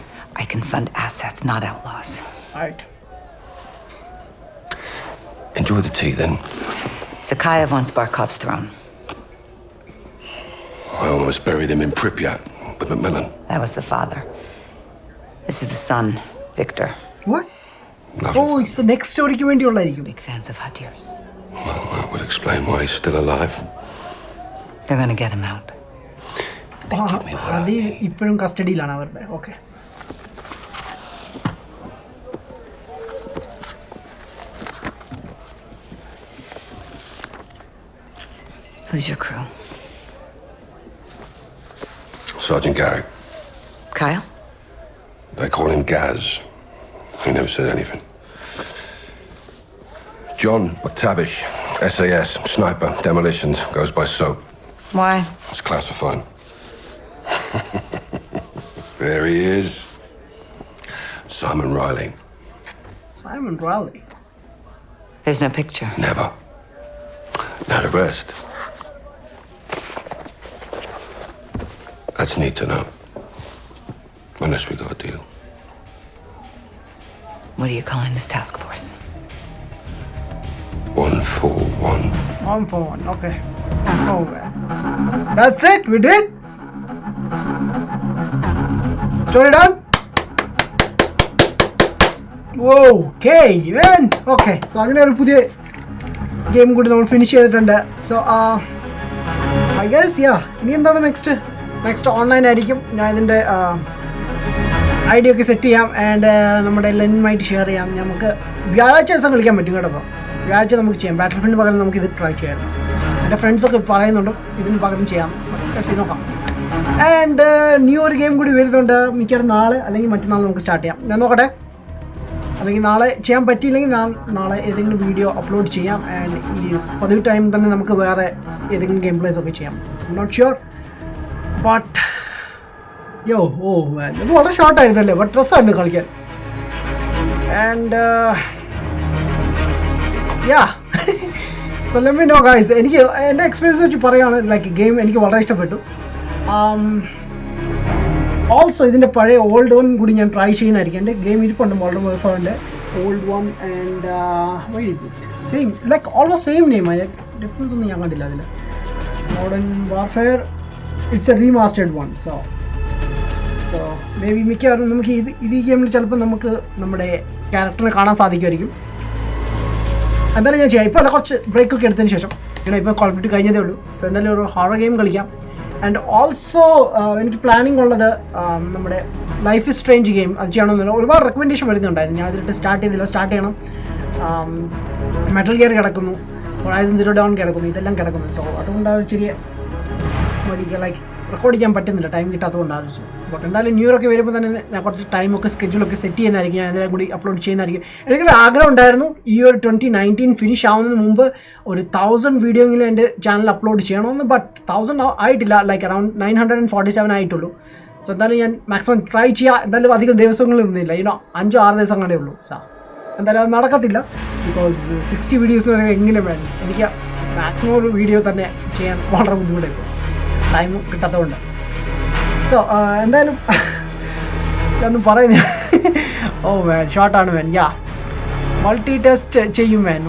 Speaker 3: I can fund assets, not outlaws.
Speaker 1: Right.
Speaker 7: Enjoy the tea then.
Speaker 3: Sakhayev wants Barkov's throne.
Speaker 7: I almost buried him in Pripyat with Macmillan.
Speaker 3: That was the father. This is the son, Victor.
Speaker 1: What?
Speaker 7: Lovely.
Speaker 1: Oh, it's the next story ku vendi ullaയിരിക്കും.
Speaker 3: Big fans of Hadir's.
Speaker 7: Well, that would explain why he's still alive.
Speaker 3: They're gonna get him out.
Speaker 1: അത് ഇപ്പോഴും കസ്റ്റഡിയിലാണ് അവരുടെ. Okay.
Speaker 3: Who's your crew?
Speaker 7: Sergeant Garrick.
Speaker 3: Kyle?
Speaker 7: They call him Gaz. He never said anything. John McTavish, SAS, sniper, demolitions, goes by SOAP.
Speaker 3: Why?
Speaker 7: It's classified. There he is. Simon Riley.
Speaker 1: Simon Riley.
Speaker 3: There's no picture.
Speaker 7: Never. Now the rest. That's neat to know. Unless we got a deal.
Speaker 3: What are you calling this task force?
Speaker 7: 141.
Speaker 1: 141. Okay. Oh man. That's it. We did. Story done. Okay, man. Okay. So അങ്ങനെ ഒരു പുതിയ game കൂടി നമ്മൾ finish ചെയ്തിട്ടുണ്ട്. So I guess yeah. ഇനി എന്താണ് next? Next online ആയിരിക്കും. ഞാൻ ഇതിൻ്റെ ഐഡിയ ഒക്കെ സെറ്റ് ചെയ്യാം ആൻഡ് നമ്മുടെ ലെൻമായിട്ട് ഷെയർ ചെയ്യാം. നമുക്ക് വ്യാഴാഴ്ച ദിവസം കളിക്കാൻ പറ്റും കേട്ടോ. അപ്പോൾ വ്യാഴാഴ്ച നമുക്ക് ചെയ്യാം. ബാറ്റിൽ ഫീൽഡിന് പകരം നമുക്ക് ഇത് ട്രൈ ചെയ്യാം. എൻ്റെ ഫ്രണ്ട്സൊക്കെ പറയുന്നുണ്ട് ഇതിന് പകരം ചെയ്യാം. നോക്കാം. ആൻഡ് ന്യൂ ഒരു ഗെയിം കൂടി വരുന്നുണ്ട്. മിക്കവാറും നാളെ അല്ലെങ്കിൽ മറ്റന്നാൾ നമുക്ക് സ്റ്റാർട്ട് ചെയ്യാം. ഞാൻ നോക്കട്ടെ. അല്ലെങ്കിൽ നാളെ ചെയ്യാൻ പറ്റിയില്ലെങ്കിൽ നാളെ ഏതെങ്കിലും വീഡിയോ അപ്ലോഡ് ചെയ്യാം. ആൻഡ് ഈ പതിവ് ടൈം തന്നെ നമുക്ക് വേറെ ഏതെങ്കിലും ഗെയിം പ്ലേസ് ഒക്കെ ചെയ്യാം. നോട്ട് ഷുവർ ബട്ട് ഇത് വളരെ ഷോർട്ടായിരുന്നല്ലേ, ബട്ട് ഡ്രസ്സായിരുന്നു കളിക്കാൻ. And so let me know guys. എനിക്ക് എൻ്റെ എക്സ്പീരിയൻസ് വെച്ച് പറയുകയാണ്, ലൈക്ക് ഗെയിം എനിക്ക് വളരെ ഇഷ്ടപ്പെട്ടു. ഓൾസോ ഇതിൻ്റെ പഴയ ഓൾഡ് വൺ കൂടി ഞാൻ ട്രൈ ചെയ്യുന്നതായിരിക്കും. എൻ്റെ ഗെയിം ഇരിപ്പുണ്ട് മോഡേൺ വാർഫെയറിൻ്റെ old one and why is it same, like almost same name. Difference ഒന്നും ഞാൻ കണ്ടില്ല അതിൽ. Modern Warfare it's a remastered one. So maybe മിക്കവാറും നമുക്ക് ഇത് ഈ ഗെയിമിൽ ചിലപ്പോൾ നമുക്ക് നമ്മുടെ ക്യാരക്ടറിനെ കാണാൻ സാധിക്കുമായിരിക്കും. എന്തായാലും ഞാൻ ചെയ്യാം. ഇപ്പോൾ അല്ല, കുറച്ച് ബ്രേക്കൊക്കെ എടുത്തതിന് ശേഷം. കാരണം ഇപ്പോൾ കോൾ ഓഫ് ഡ്യൂട്ടി കഴിഞ്ഞതേ ഉള്ളൂ. സോ എന്തായാലും ഒരു ഹൊറർ ഗെയിം കളിക്കാം. ആൻഡ് ഓൾസോ എനിക്ക് പ്ലാനിങ് ഉള്ളത് നമ്മുടെ ലൈഫ് ഇസ് സ്ട്രേഞ്ച് ഗെയിം അത് ചെയ്യണമെന്നില്ല. ഒരുപാട് റെക്കമെൻഡേഷൻ വരുന്നുണ്ടായിരുന്നു. ഞാൻ അതിലിട്ട് സ്റ്റാർട്ട് ചെയ്യണം. മെറ്റൽ ഗിയർ കിടക്കുന്നു, ഹൊറൈസൺ സീറോ ഡൗൺ കിടക്കുന്നു, ഇതെല്ലാം കിടക്കുന്നു. സോ അതുകൊണ്ട് ചെറിയ മടിക്കുക, ലൈക്ക് റെക്കോർഡ് ചെയ്യാൻ പറ്റുന്നില്ല, ടൈം കിട്ടാത്തതുകൊണ്ടാണ്. ബട്ട് എന്തായാലും ന്യൂ ഇയർ ഒക്കെ വരുമ്പോൾ തന്നെ ഞാൻ കുറച്ച് ടൈമൊക്കെ സ്കെഡ്യൂളൊക്കെ സെറ്റ് ചെയ്യുന്നതായിരിക്കും. ഞാൻ ഇതിനെ കൂടി അപ്ലോഡ് ചെയ്യുന്നതായിരിക്കും. എനിക്കൊരു ആഗ്രഹം ഉണ്ടായിരുന്നു ഈ ഒരു 2019 ഫിനിഷ് ആവുന്നതിന് മുമ്പ് ഒരു 1000 വീഡിയോയെങ്കിലും എൻ്റെ ചാനൽ അപ്ലോഡ് ചെയ്യണമെന്ന്. ബട്ട് 1000 ആയിട്ടില്ല, ലൈക്ക് അറൗണ്ട് 947 ആയിട്ടുള്ളൂ. സോ എന്തായാലും ഞാൻ മാക്സിമം ട്രൈ ചെയ്യാം. എന്തായാലും അധികം ദിവസങ്ങളൊന്നുമില്ല, 5-6 ദിവസം കണ്ടേ ഉള്ളൂ. സോ എന്തായാലും അത് നടക്കത്തില്ല. ബിക്കോസ് 60 വീഡിയോസ് വരെ എങ്ങനെ വേണം. എനിക്ക് മാക്സിമം ഒരു വീഡിയോ തന്നെ ചെയ്യാൻ വളരെ ബുദ്ധിമുട്ടായിരിക്കും, ടൈം കിട്ടാത്തതുകൊണ്ട്. സോ എന്തായാലും ഒന്നും പറയുന്നില്ല. ഷോർട്ടാണ് മാൻ. മൾട്ടി ടെസ്റ്റ് ചെയ്യും മാൻ.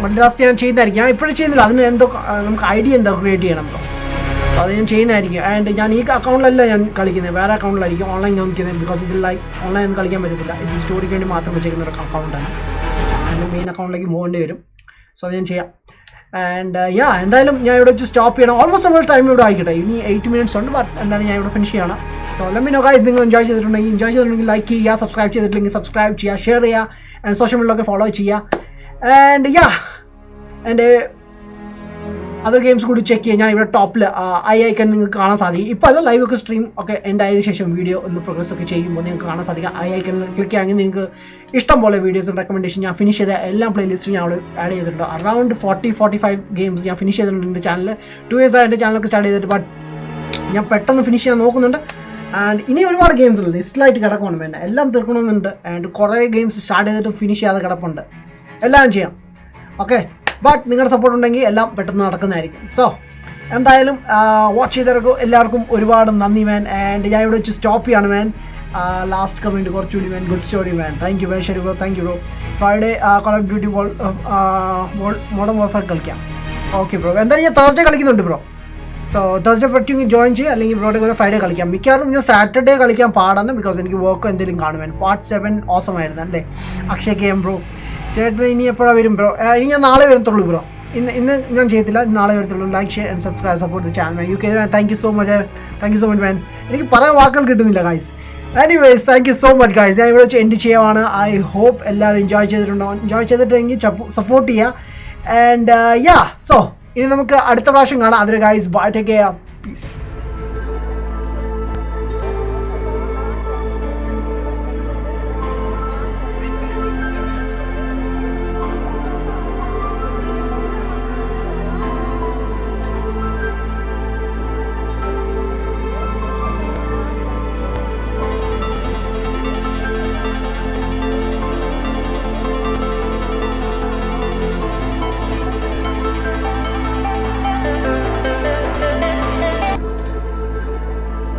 Speaker 1: മൾട്ടി ടാസ്ക് ഞാൻ ചെയ്യുന്നതായിരിക്കും. ഞാൻ ഇപ്പോഴും ചെയ്യുന്നില്ല. അതിന് നമുക്ക് ഐഡിയ ക്രിയേറ്റ് ചെയ്യണം. സോ അത് ഞാൻ ചെയ്യുന്നതായിരിക്കും. ആൻഡ് ഞാൻ ഈ അക്കൗണ്ടിലല്ല ഞാൻ കളിക്കുന്നത്, വേറെ അക്കൗണ്ടിലായിരിക്കും ഓൺലൈൻ കളിക്കുന്നത്. ബിക്കോസ് ഇതിൽ ലൈക്ക് ഓൺലൈൻ ഒന്നും കളിക്കാൻ പറ്റത്തില്ല. ഇത് സ്റ്റോറിക്ക് വേണ്ടി മാത്രം വെച്ചേക്കുന്ന ഒരു അക്കൗണ്ടാണ്. എൻ്റെ മെയിൻ അക്കൗണ്ടിലേക്ക് പോകേണ്ടി വരും. സോ അത് ഞാൻ ചെയ്യാം. ആൻഡ് എന്തായാലും ഞാൻ ഇവിടെ വെച്ച് സ്റ്റോപ്പ് ചെയ്യണം. ഓൾമോസ്റ്റ് നമ്മൾ ടൈം ഇവിടെ ആയിക്കട്ടെ. ഇനി 8 minutes ഉണ്ട്. ബട്ട് എന്തായാലും ഞാൻ ഇവിടെ ഫിനിഷ് ചെയ്യണം. So let me know guys, നിങ്ങൾ എൻജോയ് ചെയ്തിട്ടുണ്ടെങ്കിൽ ലൈക്ക് ചെയ്യുക, സബ്സ്ക്രൈബ് ചെയ്തിട്ടില്ലെങ്കിൽ സബ്സ്ക്രൈബ് ചെയ്യുക, ഷെയർ ചെയ്യുക, ആൻഡ് സോഷ്യൽ മീഡിയയിലൊക്കെ ഫോളോ ചെയ്യുക. ആൻഡ് എൻ്റെ അതർ ഗെയിംസ് കൂടി ചെക്ക് ചെയ്യുക. ഞാൻ ഇവിടെ ടോപ്പിൽ ഐക്കൺ നിങ്ങൾക്ക് കാണാൻ സാധിക്കും. ഇപ്പോൾ അല്ല, ലൈവ് ഒക്കെ സ്ട്രീം ഒക്കെ എൻ്റെ ആയതിനു ശേഷം വീഡിയോ ഒന്ന് പ്രോഗ്രസ് ഒക്കെ ചെയ്യുമ്പോൾ നിങ്ങൾക്ക് കാണാൻ സാധിക്കും. ഐക്കണിൽ ക്ലിക്ക് ചെയ്യുകയാണെങ്കിൽ നിങ്ങൾക്ക് ഇഷ്ടം പോലെ വീഡിയോസും റെക്കമെൻഡേഷൻ ഞാൻ ഫിനിഷ് ചെയ്ത എല്ലാ പ്ലേലിസ്റ്റും ഞാൻ അവിടെ ആഡ് ചെയ്തിട്ടുണ്ട്. അറൗണ്ട് 40-45 ഗെയിംസ് ഞാൻ ഫിനിഷ് ചെയ്തിട്ടുണ്ട് എൻ്റെ ചാനൽ. 2 years ആയി എൻ്റെ ചാനലൊക്കെ സ്റ്റാർട്ട് ചെയ്തിട്ട്. ബട്ട് ഞാൻ പെട്ടെന്ന് ഫിനിഷ് ചെയ്യാൻ നോക്കുന്നുണ്ട്. ആൻഡ് ഇനി ഒരുപാട് ഗെയിംസ് ഉണ്ട്, ലിസ്റ്റിലായിട്ട് കിടക്കണം. പിന്നെ എല്ലാം തീർക്കണമെന്നുണ്ട്. ആൻഡ് കുറേ ഗെയിംസ് സ്റ്റാർട്ട് ചെയ്തിട്ട് ഫിനിഷ് ചെയ്യാതെ കിടപ്പുണ്ട്. എല്ലാം ചെയ്യാം. ഓക്കെ, ബട്ട് നിങ്ങളുടെ സപ്പോർട്ട് ഉണ്ടെങ്കിൽ എല്ലാം പെട്ടെന്ന് നടക്കുന്നതായിരിക്കും. സോ എന്തായാലും വാച്ച് ചെയ്തവർക്ക് എല്ലാവർക്കും ഒരുപാട് നന്ദി മാൻ. ആൻഡ് ഞാൻ ഇവിടെ വെച്ച് സ്റ്റോപ്പ് ചെയ്യാണ് മാൻ. ലാസ്റ്റ് കമൻറ്റ് കുറച്ചുകൂടി man, good story man. Thank you ശരി bro, thank you bro. Friday Call of Duty Modern Warfare കളിക്കാം. Okay bro. എന്തായാലും ഞാൻ തേഴ്സ്ഡേ കളിക്കുന്നുണ്ട് ബ്രോ. സോ തേഴ്സ്ഡേ പറ്റുമെങ്കിൽ ജോയിൻ ചെയ്യുക, അല്ലെങ്കിൽ ബ്രോയുടെ കൂടെ ഫ്രൈഡേ കളിക്കാം. മിക്കവാറും ഞാൻ സാറ്റർഡേ കളിക്കാൻ പാടാണ്, ബിക്കോസ് എനിക്ക് വർക്ക് എന്തെങ്കിലും കാണുവാൻ. പാർട്ട് 7 ഓസമായിരുന്നു അല്ലേ അക്ഷയ് കെ എം ബ്രോ. ചേട്ടൻ ഇനി എപ്പോഴാണ് വരും ബ്രോ? ഇനി ഞാൻ നാളെ വരത്തുള്ളൂ ബ്രോ. ഇന്ന് ഞാൻ ചെയ്തില്ല, നാളെ വരത്തുള്ളൂ. Like, share and subscribe, support the channel. U K thank you so much man. എനിക്ക് പറയാൻ വാക്കുകൾ കിട്ടുന്നില്ല guys. Anyways thank you so much guys. ഞാൻ ഇവിടെ വെച്ച് എൻഡ് ചെയ്യുവാണ്. ഐ ഹോപ്പ് എല്ലാവരും എൻജോയ് ചെയ്തിട്ടുണ്ടാവും. എൻജോയ് ചെയ്തിട്ടുണ്ടെങ്കിൽ സപ്പോർട്ട് ചെയ്യുക. ആൻഡ് സോ ഇനി നമുക്ക് അടുത്ത പ്രാവശ്യം കാണാം. അതൊരു guys bye, take care, piece.